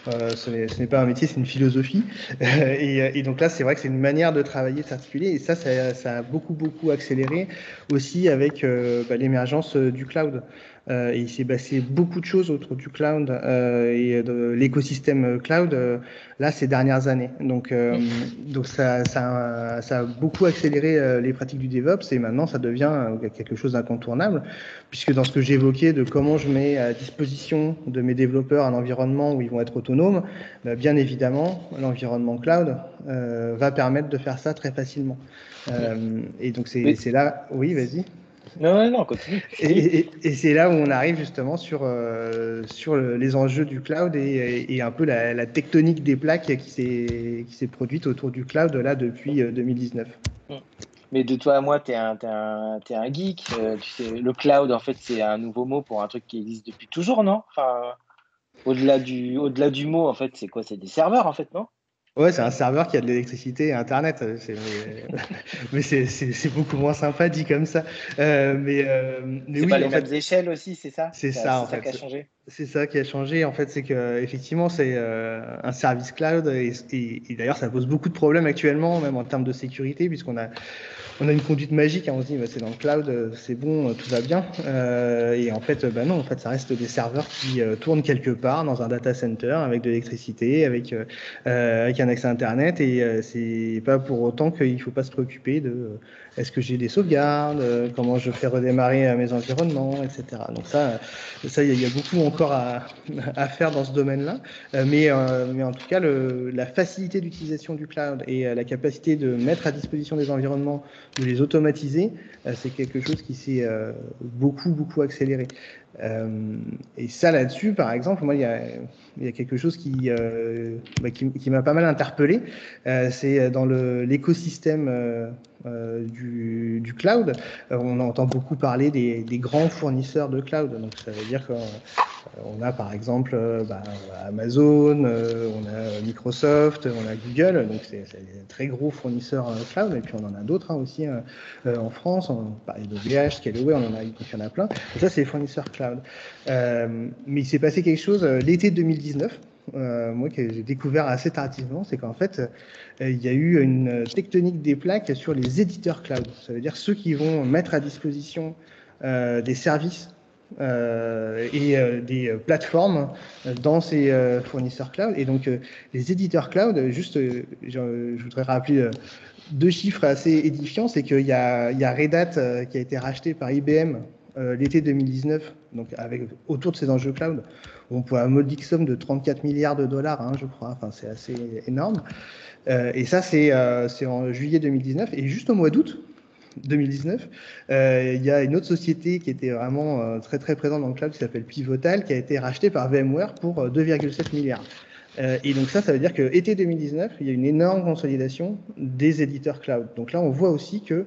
[SPEAKER 2] Ce n'est pas un métier, c'est une philosophie. Et donc là, c'est vrai que c'est une manière de travailler, de s'articuler. Et ça a beaucoup accéléré aussi avec l'émergence du cloud. Et il s'est passé beaucoup de choses autour du cloud et de l'écosystème cloud là ces dernières années. Donc ça a beaucoup accéléré les pratiques du DevOps et maintenant ça devient quelque chose d'incontournable puisque dans ce que j'évoquais de comment je mets à disposition de mes développeurs un environnement où ils vont être autonomes, bien évidemment l'environnement cloud va permettre de faire ça très facilement. Et donc c'est là, oui, vas-y.
[SPEAKER 1] Non, continue.
[SPEAKER 2] Et c'est là où on arrive justement sur les enjeux du cloud et un peu la tectonique des plaques qui s'est produite autour du cloud là depuis 2019.
[SPEAKER 1] Mais de toi à moi, t'es un geek. Tu sais, le cloud, en fait, c'est un nouveau mot pour un truc qui existe depuis toujours, non? Enfin, au-delà du mot, en fait, c'est quoi? C'est des serveurs, en fait, non?
[SPEAKER 2] Ouais, c'est un serveur qui a de l'électricité et Internet. Mais c'est beaucoup moins sympa dit comme ça. Mais
[SPEAKER 1] C'est pas
[SPEAKER 2] oui,
[SPEAKER 1] les
[SPEAKER 2] en
[SPEAKER 1] mêmes
[SPEAKER 2] fait,
[SPEAKER 1] échelles aussi, c'est ça?
[SPEAKER 2] c'est
[SPEAKER 1] C'est
[SPEAKER 2] ça en
[SPEAKER 1] ça qui a
[SPEAKER 2] fait.
[SPEAKER 1] changé.
[SPEAKER 2] C'est ça qui a changé. En fait, c'est que effectivement, c'est un service cloud et d'ailleurs, ça pose beaucoup de problèmes actuellement, même en termes de sécurité, on a une conduite magique. Hein, on se dit, bah, c'est dans le cloud, c'est bon, tout va bien. Et en fait, bah non, en fait, ça reste des serveurs qui tournent quelque part dans un data center avec de l'électricité, avec un accès Internet. Et c'est pas pour autant qu'il faut pas se préoccuper de est-ce que j'ai des sauvegardes, comment je fais redémarrer mes environnements, etc. Donc ça, il y a beaucoup encore à faire dans ce domaine-là. Mais en tout cas, la facilité d'utilisation du cloud et la capacité de mettre à disposition des environnements, de les automatiser, c'est quelque chose qui s'est beaucoup accéléré. Et ça, là-dessus, par exemple, moi, il y a quelque chose qui m'a pas mal interpellé. C'est dans l'écosystème du cloud. On entend beaucoup parler des grands fournisseurs de cloud. Donc, ça veut dire qu'on a par exemple Amazon, on a Microsoft, on a Google, donc c'est des très gros fournisseurs cloud, et puis on en a d'autres aussi en France, on parlait d'OVH, Scaleway, il y en a plein, et ça c'est les fournisseurs cloud. Mais il s'est passé quelque chose l'été 2019, moi que j'ai découvert assez tardivement, c'est qu'en fait il y a eu une tectonique des plaques sur les éditeurs cloud, ça veut dire ceux qui vont mettre à disposition des services des plateformes dans ces fournisseurs cloud. Et donc, les éditeurs cloud, juste, je voudrais rappeler deux chiffres assez édifiants. C'est qu'il y a Red Hat qui a été racheté par IBM l'été 2019, donc autour de ces enjeux cloud. On peut à modique somme de 34 milliards de dollars, hein, je crois. Enfin, c'est assez énorme. Et ça, c'est en juillet 2019. Et juste au mois d'août 2019, il y a une autre société qui était vraiment très présente dans le cloud qui s'appelle Pivotal, qui a été rachetée par VMware pour 2,7 milliards. Et donc ça veut dire que été 2019, il y a une énorme consolidation des éditeurs cloud. Donc là, on voit aussi que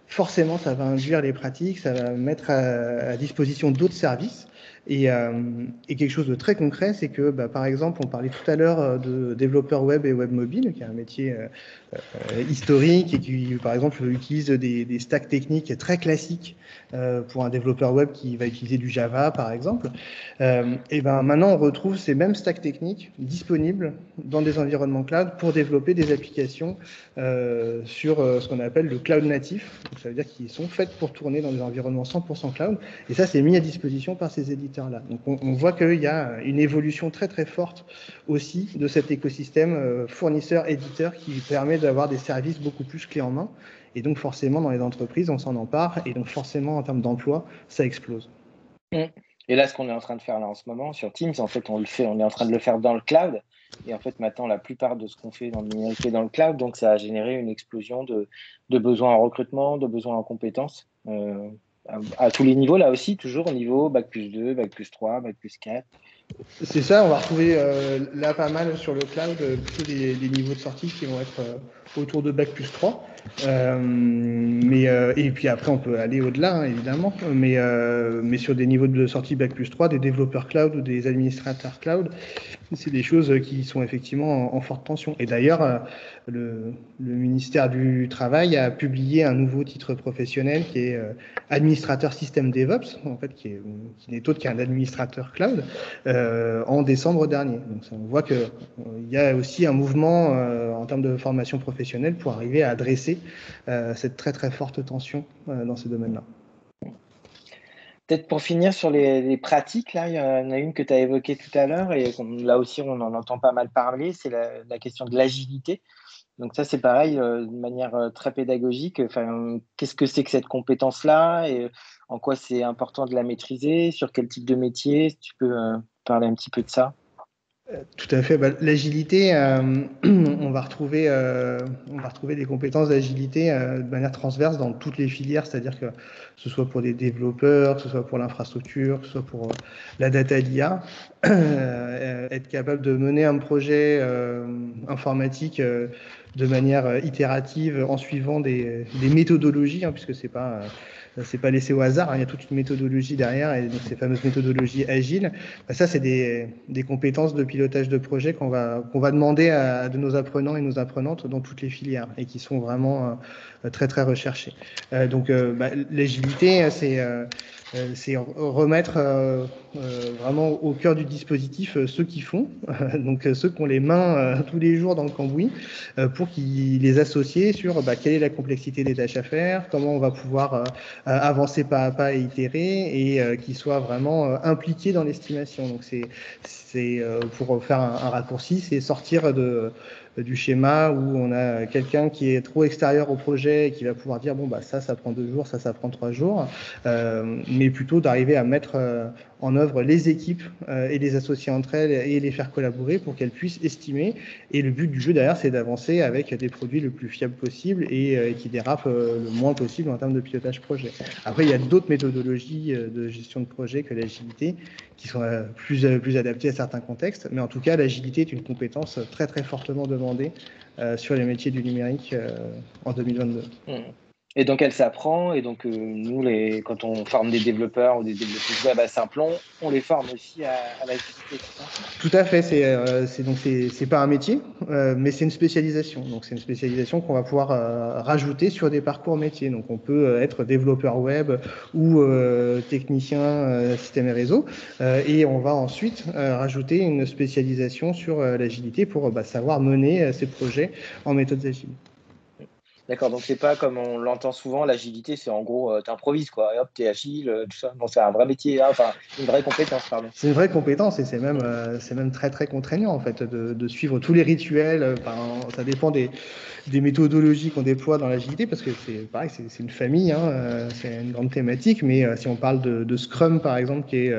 [SPEAKER 2] forcément, ça va induire les pratiques, ça va mettre à disposition d'autres services. Et quelque chose de très concret, c'est que, par exemple, on parlait tout à l'heure de développeurs web et web mobile, qui est un métier historique et qui, par exemple, utilise des stacks techniques très classiques pour un développeur web qui va utiliser du Java, par exemple. Et maintenant, on retrouve ces mêmes stacks techniques disponibles dans des environnements cloud pour développer des applications sur ce qu'on appelle le cloud natif. Donc, ça veut dire qu'ils sont faits pour tourner dans des environnements 100% cloud. Et ça, c'est mis à disposition par ces éditeurs. éditeurs-là. Donc on voit qu'il y a une évolution très très forte aussi de cet écosystème fournisseur-éditeur qui permet d'avoir des services beaucoup plus clés en main. Et donc forcément dans les entreprises, on s'en empare et donc forcément en termes d'emploi, ça explose.
[SPEAKER 1] Et là, ce qu'on est en train de faire là en ce moment sur Teams, en fait, on est en train de le faire dans le cloud. Et en fait, maintenant, la plupart de ce qu'on fait dans le numérique est dans le cloud. Donc, ça a généré une explosion de besoins en recrutement, de besoins en compétences, à tous les niveaux, là aussi, toujours au niveau Bac+2, Bac+3, Bac+4.
[SPEAKER 2] C'est ça, on va retrouver là pas mal sur le cloud plutôt des niveaux de sortie qui vont être autour de Bac+3. Et puis après, on peut aller au-delà, hein, évidemment, mais sur des niveaux de sortie Bac+3, des développeurs cloud ou des administrateurs cloud, c'est des choses qui sont effectivement en forte tension. Et d'ailleurs, le ministère du Travail a publié un nouveau titre professionnel qui est administrateur système DevOps, en fait, qui n'est autre qu'un administrateur cloud, en décembre dernier. Donc on voit qu'il y a aussi un mouvement en termes de formation professionnelle pour arriver à adresser cette très très forte tension dans ces domaines-là.
[SPEAKER 1] Peut-être pour finir sur les pratiques, là, il y en a une que tu as évoquée tout à l'heure et là aussi, on en entend pas mal parler, c'est la question de l'agilité. Donc ça, c'est pareil, de manière très pédagogique. Enfin, qu'est-ce que c'est que cette compétence-là et en quoi c'est important de la maîtriser, sur quel type de métier? Si tu peux parler un petit peu de ça.
[SPEAKER 2] Tout à fait. L'agilité, on va retrouver des compétences d'agilité de manière transverse dans toutes les filières, c'est-à-dire que ce soit pour des développeurs, que ce soit pour l'infrastructure, que ce soit pour la data l'IA, être capable de mener un projet informatique de manière itérative en suivant des méthodologies, hein, puisque c'est pas laissé au hasard, hein, il y a toute une méthodologie derrière et donc ces fameuses méthodologies agiles. Ça, c'est des compétences de pilotage de projet qu'on va demander à de nos apprenants et nos apprenantes dans toutes les filières et qui sont vraiment très très recherchées. L'agilité, c'est remettre vraiment au cœur du dispositif ceux qui font, donc ceux qui ont les mains tous les jours dans le cambouis, pour qu'ils les associent sur quelle est la complexité des tâches à faire, comment on va pouvoir avancer pas à pas et itérer, et qu'ils soient vraiment impliqués dans l'estimation. Donc c'est pour faire un raccourci, c'est sortir du schéma où on a quelqu'un qui est trop extérieur au projet et qui va pouvoir dire bon ça prend 2 jours, ça prend 3 jours, mais plutôt d'arriver à mettre en œuvre les équipes et les associer entre elles et les faire collaborer pour qu'elles puissent estimer. Et le but du jeu derrière, c'est d'avancer avec des produits le plus fiables possible et qui dérapent le moins possible en termes de pilotage projet. Après, il y a d'autres méthodologies de gestion de projet que l'agilité qui sont plus adaptées à certains contextes, mais en tout cas, l'agilité est une compétence très très fortement demandée sur les métiers du numérique en 2022.
[SPEAKER 1] Et donc, elle s'apprend. Et donc, nous, quand on forme des développeurs ou des développeurs web à Simplon, on les forme aussi à l'agilité, c'est ça?
[SPEAKER 2] Tout à fait. C'est pas un métier, mais c'est une spécialisation. Donc, c'est une spécialisation qu'on va pouvoir rajouter sur des parcours métiers. Donc, on peut être développeur web ou technicien système et réseau. Et on va ensuite rajouter une spécialisation sur l'agilité pour savoir mener ces projets en méthodes agiles.
[SPEAKER 1] D'accord, donc c'est pas comme on l'entend souvent, l'agilité, c'est en gros, t'improvises quoi, et hop, t'es agile, tout ça. Non, c'est un vrai métier, enfin, une vraie compétence, pardon.
[SPEAKER 2] C'est une vraie compétence et c'est même très très contraignant en fait de suivre tous les rituels. Ça dépend des méthodologies qu'on déploie dans l'agilité parce que c'est pareil, c'est une famille, hein, c'est une grande thématique. Mais si on parle de Scrum par exemple, qui est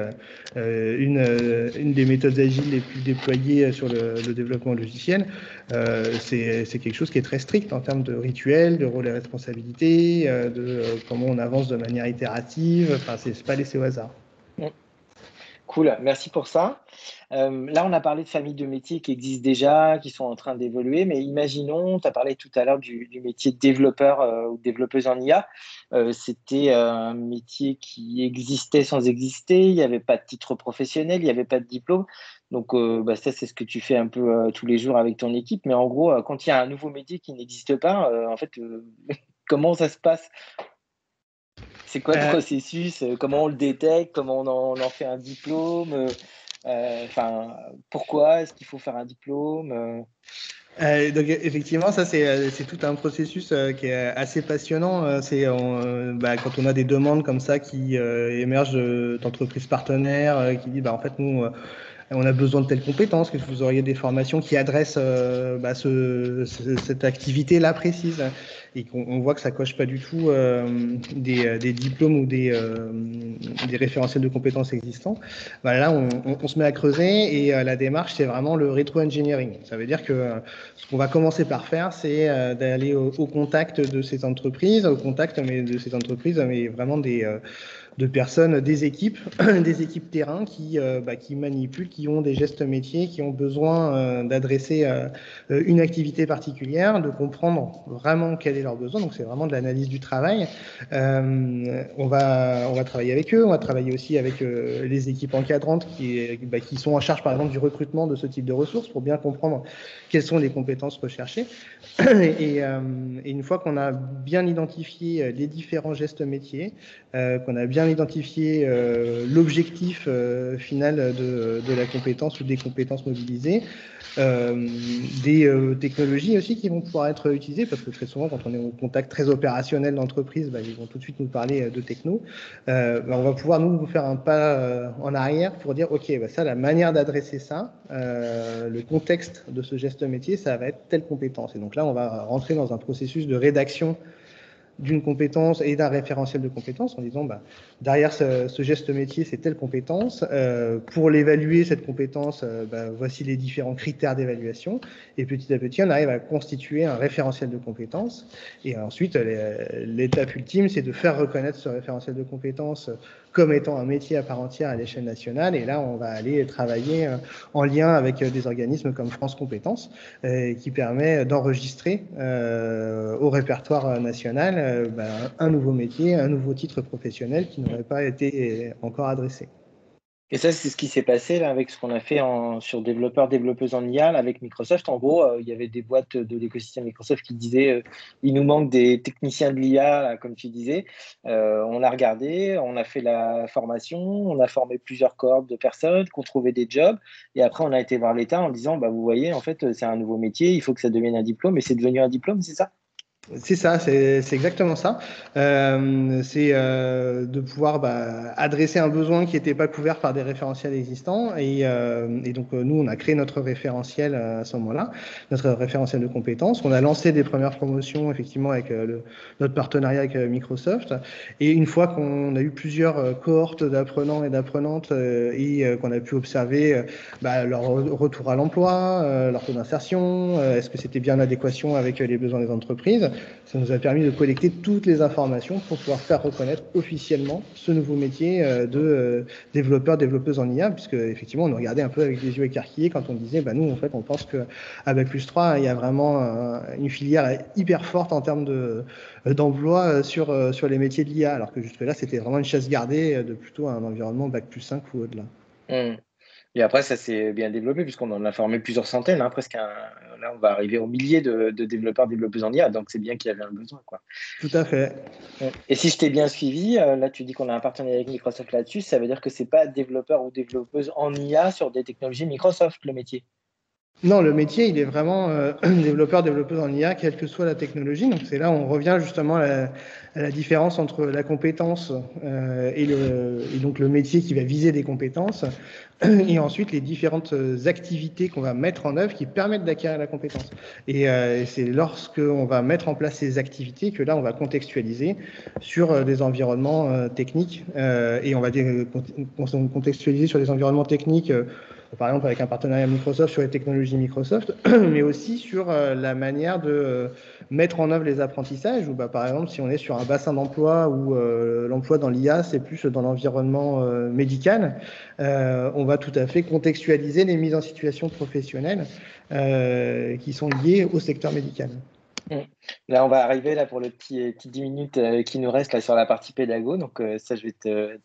[SPEAKER 2] une des méthodes agiles les plus déployées sur le développement logiciel, c'est quelque chose qui est très strict en termes de rituels, de rôles et responsabilités, de comment on avance de manière itérative. Enfin, c'est pas laissé au hasard.
[SPEAKER 1] Cool, merci pour ça. Là, on a parlé de familles de métiers qui existent déjà, qui sont en train d'évoluer, mais imaginons, tu as parlé tout à l'heure du métier de développeur ou développeuse en IA. C'était un métier qui existait sans exister, il n'y avait pas de titre professionnel, il n'y avait pas de diplôme. Donc, ça, c'est ce que tu fais un peu tous les jours avec ton équipe. Mais en gros, quand il y a un nouveau métier qui n'existe pas, en fait, comment ça se passe? C'est quoi le processus? Comment on le détecte? Comment on en fait un diplôme? Enfin, pourquoi est-ce qu'il faut faire un diplôme?
[SPEAKER 2] Donc effectivement, ça c'est tout un processus qui est assez passionnant. Quand on a des demandes comme ça qui émergent d'entreprises partenaires qui disent en fait nous on a besoin de telles compétences, que vous auriez des formations qui adressent cette activité-là précise, et qu'on voit que ça coche pas du tout des diplômes ou des référentiels de compétences existants. Là, on se met à creuser, et la démarche, c'est vraiment le rétro-engineering. Ça veut dire que ce qu'on va commencer par faire, c'est d'aller au contact de ces entreprises, mais vraiment de personnes, des équipes, des équipes terrain qui manipulent, qui ont des gestes métiers, qui ont besoin d'adresser une activité particulière, de comprendre vraiment quel est leur besoin. Donc c'est vraiment de l'analyse du travail. On va travailler avec eux, on va travailler aussi avec les équipes encadrantes qui sont en charge par exemple du recrutement de ce type de ressources pour bien comprendre quelles sont les compétences recherchées. Et une fois qu'on a bien identifié les différents gestes métiers, qu'on a bien identifié l'objectif final de la compétence ou des compétences mobilisées, des technologies aussi qui vont pouvoir être utilisées, parce que très souvent, quand on est au contact très opérationnel d'entreprise, ils vont tout de suite nous parler de techno. On va pouvoir nous faire un pas en arrière pour dire, OK, ça, la manière d'adresser ça, le contexte de ce geste métier, ça va être telle compétence. Et donc là, on va rentrer dans un processus de rédaction d'une compétence et d'un référentiel de compétences en disant derrière ce geste métier, c'est telle compétence. Pour l'évaluer, cette compétence, voici les différents critères d'évaluation. Et petit à petit, on arrive à constituer un référentiel de compétences. Et ensuite, l'étape ultime, c'est de faire reconnaître ce référentiel de compétences comme étant un métier à part entière à l'échelle nationale. Et là, on va aller travailler en lien avec des organismes comme France Compétences, qui permet d'enregistrer au répertoire national un nouveau métier, un nouveau titre professionnel qui n'aurait pas été encore adressé.
[SPEAKER 1] Et ça, c'est ce qui s'est passé là, avec ce qu'on a fait sur développeurs, développeuses en IA là, avec Microsoft. En gros, il y avait des boîtes de l'écosystème Microsoft qui disaient il nous manque des techniciens de l'IA, là, comme tu disais. On a regardé, on a fait la formation, on a formé plusieurs cohortes de personnes qui ont trouvé des jobs. Et après, on a été voir l'État en disant vous voyez, en fait, c'est un nouveau métier, il faut que ça devienne un diplôme. Et c'est devenu un diplôme, c'est ça?
[SPEAKER 2] C'est ça, c'est exactement ça. C'est de pouvoir adresser un besoin qui n'était pas couvert par des référentiels existants. Et donc, nous, on a créé notre référentiel à ce moment-là, notre référentiel de compétences. On a lancé des premières promotions, effectivement, avec notre partenariat avec Microsoft. Et une fois qu'on a eu plusieurs cohortes d'apprenants et d'apprenantes qu'on a pu observer leur retour à l'emploi, leur taux d'insertion, est-ce que c'était bien en adéquation avec les besoins des entreprises, ça nous a permis de collecter toutes les informations pour pouvoir faire reconnaître officiellement ce nouveau métier de développeur, développeuse en IA, puisque effectivement, on nous regardait un peu avec les yeux écarquillés quand on disait, nous, en fait, on pense qu'à Bac+3, il y a vraiment une filière hyper forte en termes d'emploi sur les métiers de l'IA, alors que jusque-là, c'était vraiment une chasse gardée de plutôt un environnement Bac+5 ou au-delà.
[SPEAKER 1] Mmh. Et après, ça s'est bien développé puisqu'on en a formé plusieurs centaines, hein, là, on va arriver aux milliers de développeurs, développeuses en IA, donc c'est bien qu'il y avait un besoin, quoi.
[SPEAKER 2] Tout à fait.
[SPEAKER 1] Et si je t'ai bien suivi, là, tu dis qu'on a un partenariat avec Microsoft là-dessus, ça veut dire que c'est pas développeur ou développeuse en IA sur des technologies Microsoft, le métier?
[SPEAKER 2] Non, le métier, il est vraiment développeur, développeuse en IA, quelle que soit la technologie. Donc, c'est là où on revient justement à la différence entre la compétence et donc le métier qui va viser des compétences, et ensuite les différentes activités qu'on va mettre en œuvre qui permettent d'acquérir la compétence. Et c'est lorsqu'on va mettre en place ces activités que là, on va contextualiser sur des environnements techniques, et on va contextualiser sur des environnements techniques par exemple avec un partenariat Microsoft sur les technologies Microsoft, mais aussi sur la manière de mettre en œuvre les apprentissages, ou par exemple si on est sur un bassin d'emploi où l'emploi dans l'IA c'est plus dans l'environnement médical, on va tout à fait contextualiser les mises en situation professionnelles qui sont liées au secteur médical.
[SPEAKER 1] Là, on va arriver là pour le petit 10 minutes qui nous reste là sur la partie pédago. Donc ça, je vais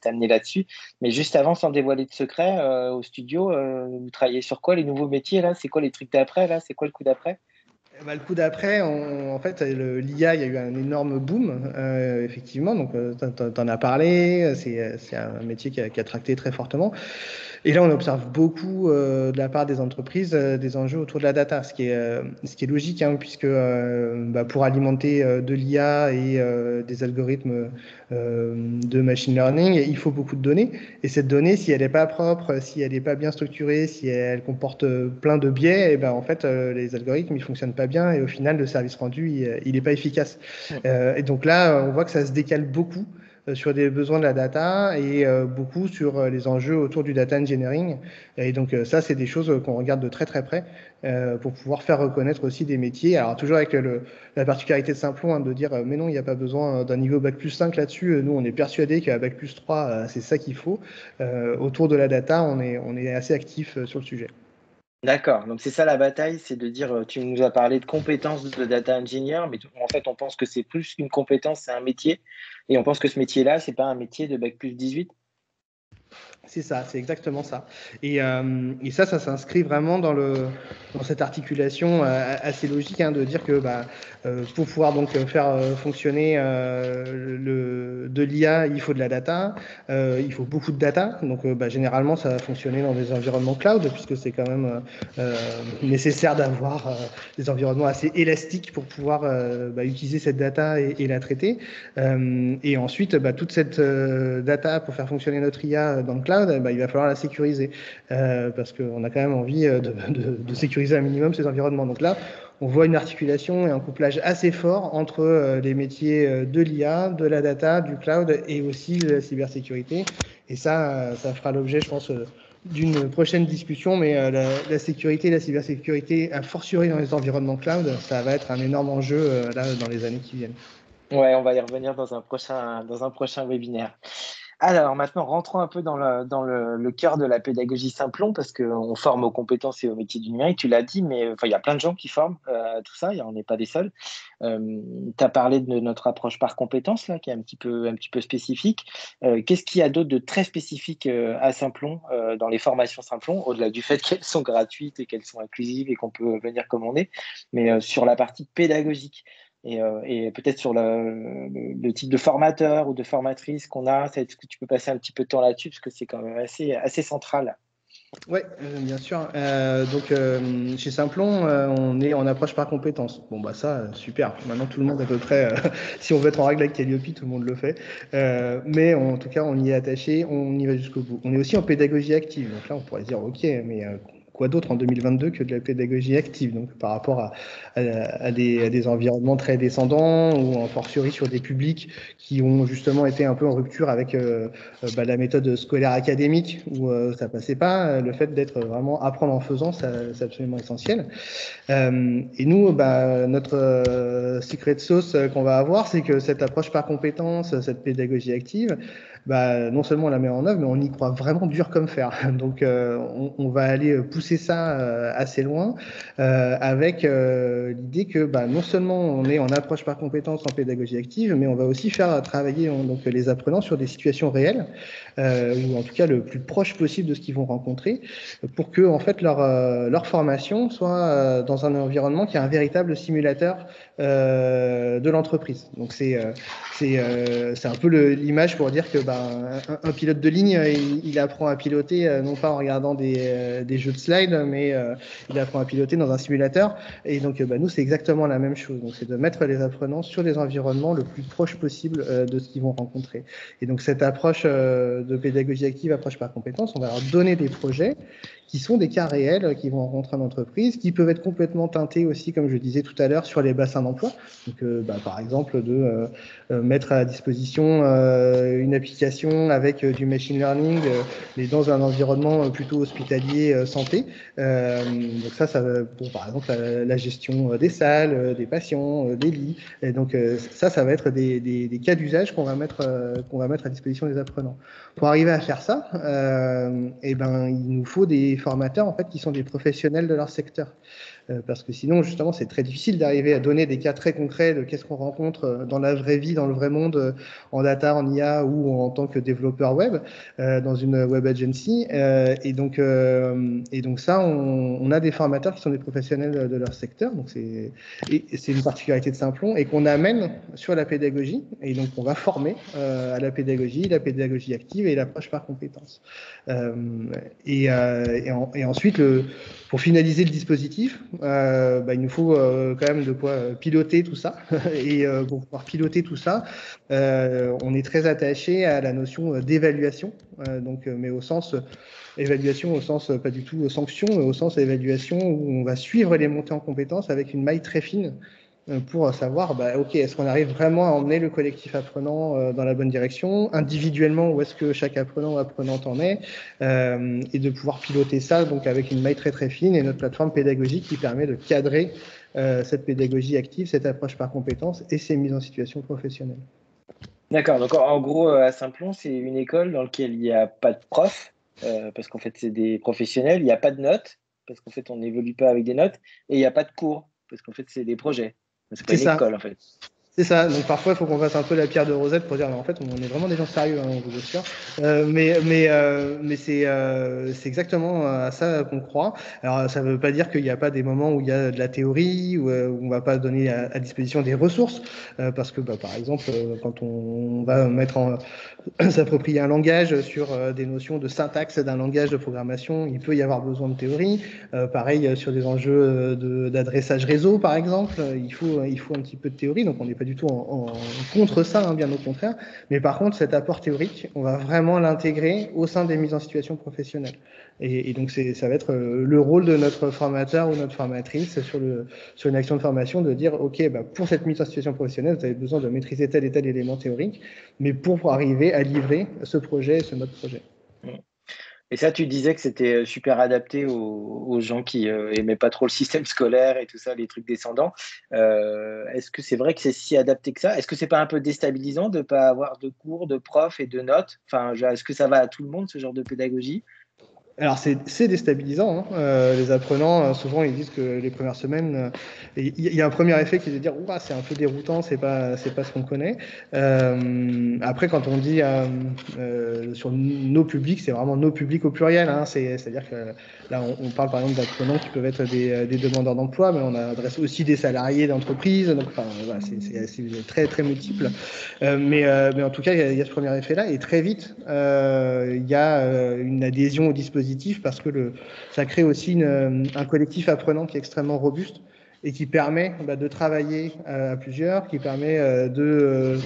[SPEAKER 1] t'amener là-dessus. Mais juste avant, sans dévoiler de secret, au studio, vous travaillez sur quoi les nouveaux métiers là? C'est quoi les trucs d'après là? C'est quoi le coup d'après?
[SPEAKER 2] Le coup d'après, en fait, l'IA, il y a eu un énorme boom, effectivement. Donc, tu en as parlé. C'est un métier qui a tracté très fortement. Et là, on observe beaucoup de la part des entreprises des enjeux autour de la data, ce qui est logique, hein, puisque pour alimenter de l'IA et des algorithmes de machine learning, il faut beaucoup de données. Et cette donnée, si elle n'est pas propre, si elle n'est pas bien structurée, si elle comporte plein de biais, et ben, en fait, les algorithmes ne fonctionnent pas bien et au final, le service rendu, il n'est pas efficace. Et donc là, on voit que ça se décale beaucoup sur des besoins de la data et beaucoup sur les enjeux autour du data engineering. Et donc ça, c'est des choses qu'on regarde de très très près pour pouvoir faire reconnaître aussi des métiers. Alors toujours avec la particularité de Simplon, hein, de dire mais non, il n'y a pas besoin d'un niveau Bac+5 là-dessus. Nous, on est persuadé qu'à Bac+3, c'est ça qu'il faut. Autour de la data, on est assez actif sur le sujet.
[SPEAKER 1] D'accord, donc c'est ça la bataille, c'est de dire, tu nous as parlé de compétences de data engineer, mais en fait, on pense que c'est plus qu'une compétence, c'est un métier et on pense que ce métier-là, c'est pas un métier de bac+18?
[SPEAKER 2] C'est ça, c'est exactement ça. Et ça s'inscrit vraiment dans cette articulation assez logique, hein, de dire que pour pouvoir donc faire fonctionner de l'IA, il faut de la data, il faut beaucoup de data. Donc généralement, ça va fonctionner dans des environnements cloud, puisque c'est quand même nécessaire d'avoir des environnements assez élastiques pour pouvoir utiliser cette data et la traiter. Et ensuite, toute cette data pour faire fonctionner notre IA dans le cloud, il va falloir la sécuriser parce qu'on a quand même envie de sécuriser un minimum ces environnements. Donc là, on voit une articulation et un couplage assez fort entre les métiers de l'IA, de la data, du cloud et aussi de la cybersécurité. Et ça fera l'objet, je pense, d'une prochaine discussion, mais la sécurité, la cybersécurité, a fortiori dans les environnements cloud, ça va être un énorme enjeu là, dans les années qui viennent.
[SPEAKER 1] Ouais, on va y revenir dans un prochain webinaire. Alors maintenant, rentrons un peu dans le cœur de la pédagogie Simplon, parce qu'on forme aux compétences et aux métiers du numérique, tu l'as dit, mais il y a plein de gens qui forment à tout ça, on n'est pas des seuls. Tu as parlé de notre approche par compétences, là, qui est un petit peu spécifique. Qu'est-ce qu'il y a d'autre de très spécifique à Simplon, dans les formations Simplon, au-delà du fait qu'elles sont gratuites et qu'elles sont inclusives et qu'on peut venir comme on est, mais sur la partie pédagogique et peut-être sur le type de formateur ou de formatrice qu'on a, est-ce que tu peux passer un petit peu de temps là-dessus, parce que c'est quand même assez central.
[SPEAKER 2] Oui, bien sûr. Chez Simplon, on est en approche par compétences. Bon, ça, super. Maintenant, tout le monde à peu près, si on veut être en règle avec Calliope, tout le monde le fait. Mais en tout cas, on y est attaché, on y va jusqu'au bout. On est aussi en pédagogie active. Donc là, on pourrait se dire, OK, mais quoi d'autre en 2022 que de la pédagogie active, donc par rapport à des environnements très descendants ou en fortiori sur des publics qui ont justement été un peu en rupture avec la méthode scolaire académique où ça passait pas. Le fait d'être vraiment apprendre en faisant, c'est absolument essentiel. Et nous, notre secret sauce qu'on va avoir, c'est que cette approche par compétence, cette pédagogie active, non seulement on la met en œuvre, mais on y croit vraiment dur comme fer. Donc, on va aller pousser ça assez loin avec l'idée que non seulement on est en approche par compétence en pédagogie active, mais on va aussi faire travailler donc les apprenants sur des situations réelles, ou en tout cas le plus proche possible de ce qu'ils vont rencontrer, pour que en fait leur formation soit dans un environnement qui est un véritable simulateur de l'entreprise. Donc c'est un peu l'image pour dire que un pilote de ligne, il apprend à piloter non pas en regardant des jeux de slide, mais il apprend à piloter dans un simulateur. Et donc nous, c'est exactement la même chose. Donc c'est de mettre les apprenants sur des environnements le plus proche possible de ce qu'ils vont rencontrer. Et donc cette approche de pédagogie active, approche par compétence, on va leur donner des projets qui sont des cas réels qui vont rencontrer en entreprise, qui peuvent être complètement teintés aussi, comme je disais tout à l'heure, sur les bassins d'emploi. Donc, par exemple, de mettre à disposition une application avec du machine learning, mais dans un environnement plutôt hospitalier santé. Donc ça pour, par exemple, la gestion des salles, des patients, des lits. Et donc, ça va être des cas d'usage qu'on va mettre à disposition des apprenants. Pour arriver à faire ça, il nous faut des formateurs en fait qui sont des professionnels de leur secteur. parce que sinon, justement, c'est très difficile d'arriver à donner des cas très concrets de qu'est-ce qu'on rencontre dans la vraie vie, dans le vrai monde, en data, en IA ou en tant que développeur web, dans une web agency. Et donc ça, on a des formateurs qui sont des professionnels de leur secteur, donc c'est une particularité de Simplon, et qu'on amène sur la pédagogie, et donc on va former à la pédagogie active et l'approche par compétences. Et ensuite, pour finaliser le dispositif, il nous faut quand même de quoi piloter tout ça. Et pour pouvoir piloter tout ça, on est très attaché à la notion d'évaluation, mais au sens évaluation, au sens pas du tout sanction, mais au sens évaluation où on va suivre les montées en compétences avec une maille très fine pour savoir, ok, est-ce qu'on arrive vraiment à emmener le collectif apprenant dans la bonne direction, individuellement, où est-ce que chaque apprenant ou apprenante en est, et de pouvoir piloter ça donc avec une maille très très fine et notre plateforme pédagogique qui permet de cadrer cette pédagogie active, cette approche par compétences et ces mises en situation professionnelle.
[SPEAKER 1] D'accord, donc en gros, à Simplon, c'est une école dans laquelle il n'y a pas de prof, parce qu'en fait, c'est des professionnels, il n'y a pas de notes, parce qu'en fait, on n'évolue pas avec des notes, et il n'y a pas de cours, parce qu'en fait, c'est des projets. C'est pas une école, en fait.
[SPEAKER 2] C'est ça, donc parfois il faut qu'on fasse un peu la pierre de Rosette pour dire, mais en fait on est vraiment des gens sérieux, on vous assure. Mais c'est exactement à ça qu'on croit. Alors ça ne veut pas dire qu'il n'y a pas des moments où il y a de la théorie, où on ne va pas donner à disposition des ressources, parce que par exemple quand on va s'approprier un langage sur des notions de syntaxe d'un langage de programmation, il peut y avoir besoin de théorie. Pareil sur des enjeux d'adressage réseau par exemple, il faut un petit peu de théorie, donc on n'est pas du tout en contre ça, bien au contraire. Mais par contre, cet apport théorique, on va vraiment l'intégrer au sein des mises en situation professionnelles. Et donc, ça va être le rôle de notre formateur ou notre formatrice sur une action de formation de dire, OK, pour cette mise en situation professionnelle, vous avez besoin de maîtriser tel et tel élément théorique, mais pour arriver à livrer ce projet et ce mode projet.
[SPEAKER 1] Et ça, tu disais que c'était super adapté aux gens qui aimaient pas trop le système scolaire et tout ça, les trucs descendants. Est-ce que c'est vrai que c'est si adapté que ça? Est-ce que c'est pas un peu déstabilisant de pas avoir de cours, de profs et de notes? Enfin, est-ce que ça va à tout le monde, ce genre de pédagogie?
[SPEAKER 2] Alors c'est déstabilisant, hein. Les apprenants, souvent ils disent que les premières semaines, il y a un premier effet qui est de dire c'est un peu déroutant, c'est pas ce qu'on connaît. Après quand on dit sur nos publics, c'est vraiment nos publics au pluriel, hein. C'est-à-dire que là on parle par exemple d'apprenants qui peuvent être des demandeurs d'emploi, mais on adresse aussi des salariés d'entreprise, donc voilà, c'est très très multiple. Mais en tout cas il y a ce premier effet-là et très vite il y a une adhésion au dispositif parce que ça crée aussi un collectif apprenant qui est extrêmement robuste et qui permet de travailler à plusieurs, qui permet de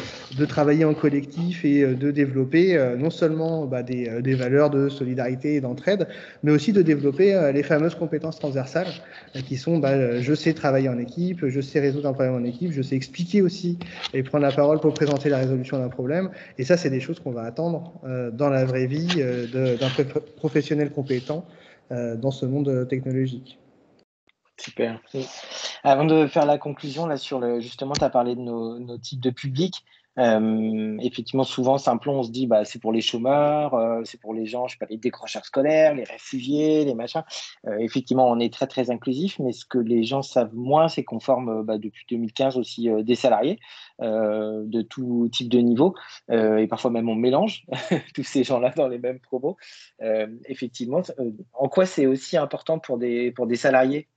[SPEAKER 2] travailler en collectif et de développer non seulement des valeurs de solidarité et d'entraide, mais aussi de développer les fameuses compétences transversales qui sont je sais travailler en équipe, je sais résoudre un problème en équipe, je sais expliquer aussi et prendre la parole pour présenter la résolution d'un problème. Et ça, c'est des choses qu'on va attendre dans la vraie vie d'un professionnel compétent dans ce monde technologique.
[SPEAKER 1] Super. Avant de faire la conclusion, là, justement, tu as parlé de nos types de publics. Effectivement, souvent, Simplon, on se dit, c'est pour les chômeurs, c'est pour les gens, je sais pas, les décrocheurs scolaires, les réfugiés, les machins. Effectivement, on est très, très inclusif, mais ce que les gens savent moins, c'est qu'on forme depuis 2015 aussi des salariés de tout type de niveau, et parfois même on mélange tous ces gens-là dans les mêmes promos. Effectivement, en quoi c'est aussi important pour des salariés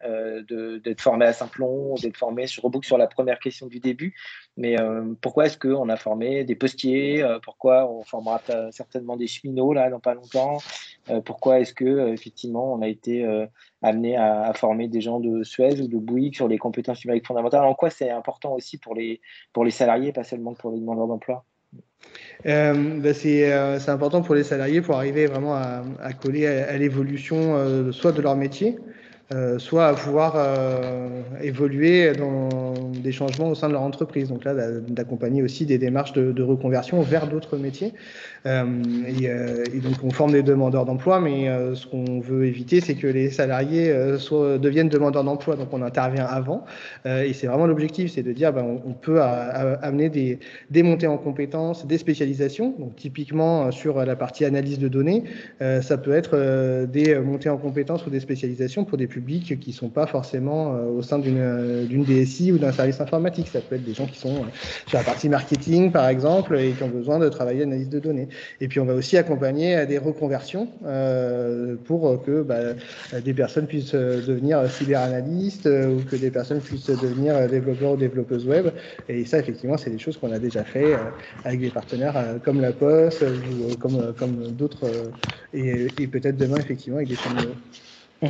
[SPEAKER 1] d'être formés à Simplon, d'être formés, je reboucle sur la première question du début, mais pourquoi est-ce qu'on a formé des postiers, pourquoi on formera certainement des cheminots là dans pas longtemps, pourquoi est-ce que effectivement on a été amené à former des gens de Suez ou de Bouygues sur les compétences numériques fondamentales? En quoi c'est important aussi pour les salariés, pas seulement pour les demandeurs d'emploi?
[SPEAKER 2] C'est important pour les salariés pour arriver vraiment à coller à l'évolution soit de leur métier, soit à pouvoir évoluer dans des changements au sein de leur entreprise. Donc là, d'accompagner aussi des démarches de reconversion vers d'autres métiers. Et donc, on forme des demandeurs d'emploi, mais ce qu'on veut éviter, c'est que les salariés deviennent demandeurs d'emploi. Donc, on intervient avant. Et c'est vraiment l'objectif, c'est de dire on peut amener des montées en compétences, des spécialisations. Donc, typiquement, sur la partie analyse de données, ça peut être des montées en compétences ou des spécialisations pour des publics qui ne sont pas forcément au sein d'une DSI ou d'un service informatique. Ça peut être des gens qui sont sur la partie marketing, par exemple, et qui ont besoin de travailler l'analyse de données. Et puis, on va aussi accompagner des reconversions pour que des personnes puissent devenir cyberanalystes ou que des personnes puissent devenir développeurs ou développeuses web. Et ça, effectivement, c'est des choses qu'on a déjà fait avec des partenaires comme La Poste ou comme d'autres et peut-être demain, effectivement, avec des chaînes
[SPEAKER 1] Mmh.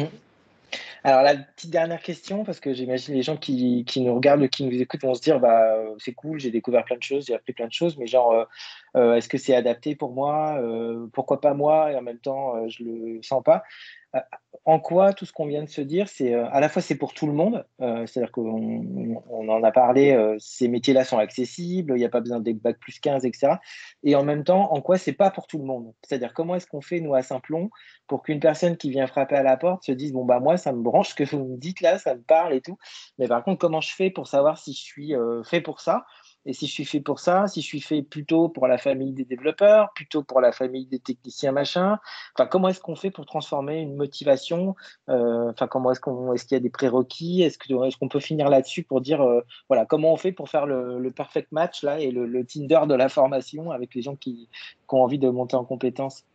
[SPEAKER 1] Alors, la petite dernière question, parce que j'imagine les gens qui nous regardent ou qui nous écoutent vont se dire, c'est cool, j'ai découvert plein de choses, j'ai appris plein de choses, mais genre, est-ce que c'est adapté pour moi? Pourquoi pas moi? Et en même temps, je le sens pas. Heu, En quoi tout ce qu'on vient de se dire, c'est, à la fois c'est pour tout le monde, c'est-à-dire qu'on en a parlé, ces métiers-là sont accessibles, il y a pas besoin d'être bac+15 et cetera, et en même temps, en quoi c'est pas pour tout le monde? C'est-à-dire comment est-ce qu'on fait nous à Simplon pour qu'une personne qui vient frapper à la porte se dise: «Bon, moi ça me branche ce que vous me dites là, ça me parle et tout, mais par contre comment je fais pour savoir si je suis, fait pour ça?» Et si je suis fait pour ça, si je suis fait plutôt pour la famille des développeurs, plutôt pour la famille des techniciens machin, enfin, comment est-ce qu'on fait pour transformer une motivation? Enfin, est-ce qu'il y a des prérequis? Est-ce qu'on peut finir là-dessus pour dire, voilà, comment on fait pour faire le perfect match là et le Tinder de la formation avec les gens qui ont envie de monter en compétences?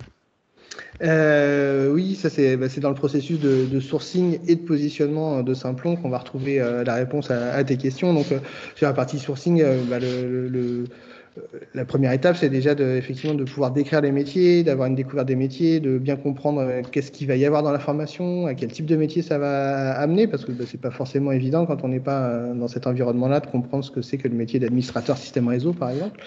[SPEAKER 2] Oui, ça c'est dans le processus de sourcing et de positionnement de Simplon qu'on va retrouver la réponse à tes questions. Donc, sur la partie sourcing, la première étape, c'est déjà effectivement de pouvoir décrire les métiers, d'avoir une découverte des métiers, de bien comprendre qu'est-ce qu'il va y avoir dans la formation, à quel type de métier ça va amener, parce que c'est pas forcément évident quand on n'est pas dans cet environnement-là de comprendre ce que c'est que le métier d'administrateur système réseau, par exemple.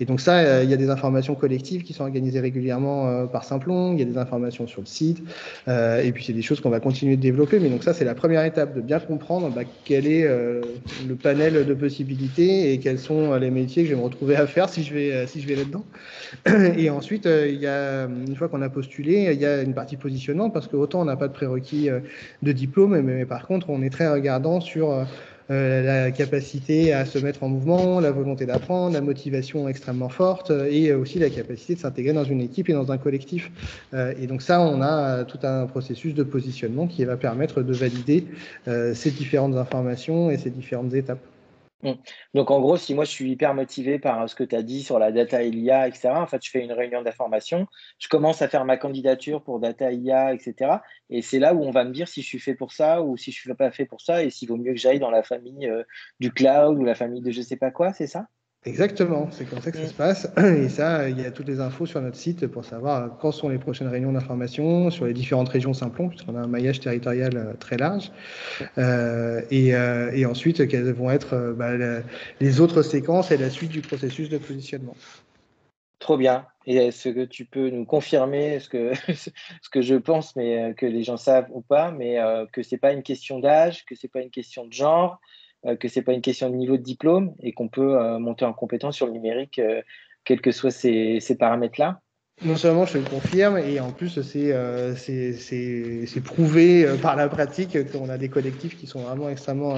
[SPEAKER 2] Et donc ça, il y a des informations collectives qui sont organisées régulièrement par Simplon, il y a des informations sur le site, et puis c'est des choses qu'on va continuer de développer. Mais donc ça, c'est la première étape, de bien comprendre quel est le panel de possibilités et quels sont les métiers que je vais me retrouver à faire si je vais là-dedans. Et ensuite, une fois qu'on a postulé, il y a une partie positionnement, parce que autant on n'a pas de prérequis de diplôme, mais par contre, on est très regardant sur la capacité à se mettre en mouvement, la volonté d'apprendre, la motivation extrêmement forte et aussi la capacité de s'intégrer dans une équipe et dans un collectif. Et donc ça, on a tout un processus de positionnement qui va permettre de valider ces différentes informations et ces différentes étapes.
[SPEAKER 1] Mmh. Donc en gros, si moi je suis hyper motivé par, ce que tu as dit sur la data et l'IA et cetera, en fait, je fais une réunion d'information, je commence à faire ma candidature pour data, IA et cetera, et c'est là où on va me dire si je suis fait pour ça ou si je suis pas fait pour ça et s'il vaut mieux que j'aille dans la famille, du cloud ou la famille de je sais pas quoi, c'est ça?
[SPEAKER 2] Exactement, c'est comme ça que ça
[SPEAKER 1] Mmh.
[SPEAKER 2] se passe. Et ça, il y a toutes les infos sur notre site pour savoir quand sont les prochaines réunions d'information sur les différentes régions Simplon, puisqu'on a un maillage territorial très large. Et ensuite, quelles vont être les autres séquences et la suite du processus de positionnement.
[SPEAKER 1] Trop bien, et est-ce que tu peux nous confirmer ce que ce que je pense, mais que les gens savent ou pas, mais que c'est pas une question d'âge, que c'est pas une question de genre, que c'est pas une question de niveau de diplôme et qu'on peut, monter en compétence sur le numérique, quels que soient ces paramètres-là?
[SPEAKER 2] Non seulement je te le confirme, et en plus c'est prouvé par la pratique qu'on a des collectifs qui sont vraiment extrêmement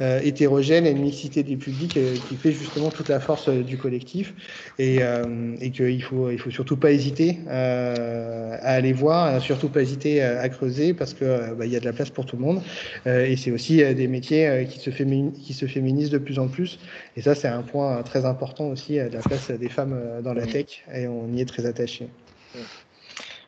[SPEAKER 2] hétérogènes, et une mixité des publics qui fait justement toute la force du collectif, et qu'il faut surtout pas hésiter à aller voir, surtout pas hésiter à creuser, parce que il y a de la place pour tout le monde, et c'est aussi des métiers qui se féminisent de plus en plus, et ça c'est un point très important aussi, de la place des femmes dans la
[SPEAKER 1] Mmh.
[SPEAKER 2] tech, et on y est très attaché.
[SPEAKER 1] Mmh.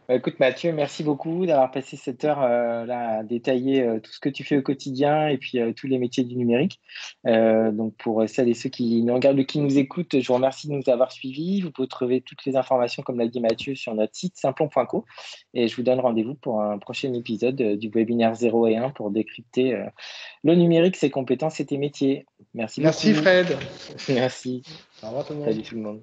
[SPEAKER 1] Bah, écoute Mathieu, merci beaucoup d'avoir passé cette heure, là à détailler, tout ce que tu fais au quotidien et puis, tous les métiers du numérique. Donc pour celles et ceux qui nous regardent ou qui nous écoutent, je vous remercie de nous avoir suivis. Vous pouvez trouver toutes les informations, comme l'a dit Mathieu, sur notre site simplon.co, et je vous donne rendez-vous pour un prochain épisode, du webinaire 0 et 1 pour décrypter, le numérique, ses compétences et tes métiers. Merci
[SPEAKER 2] Merci
[SPEAKER 1] beaucoup.
[SPEAKER 2] Fred.
[SPEAKER 1] Merci.
[SPEAKER 2] Au revoir tout le monde.
[SPEAKER 1] Salut tout le monde.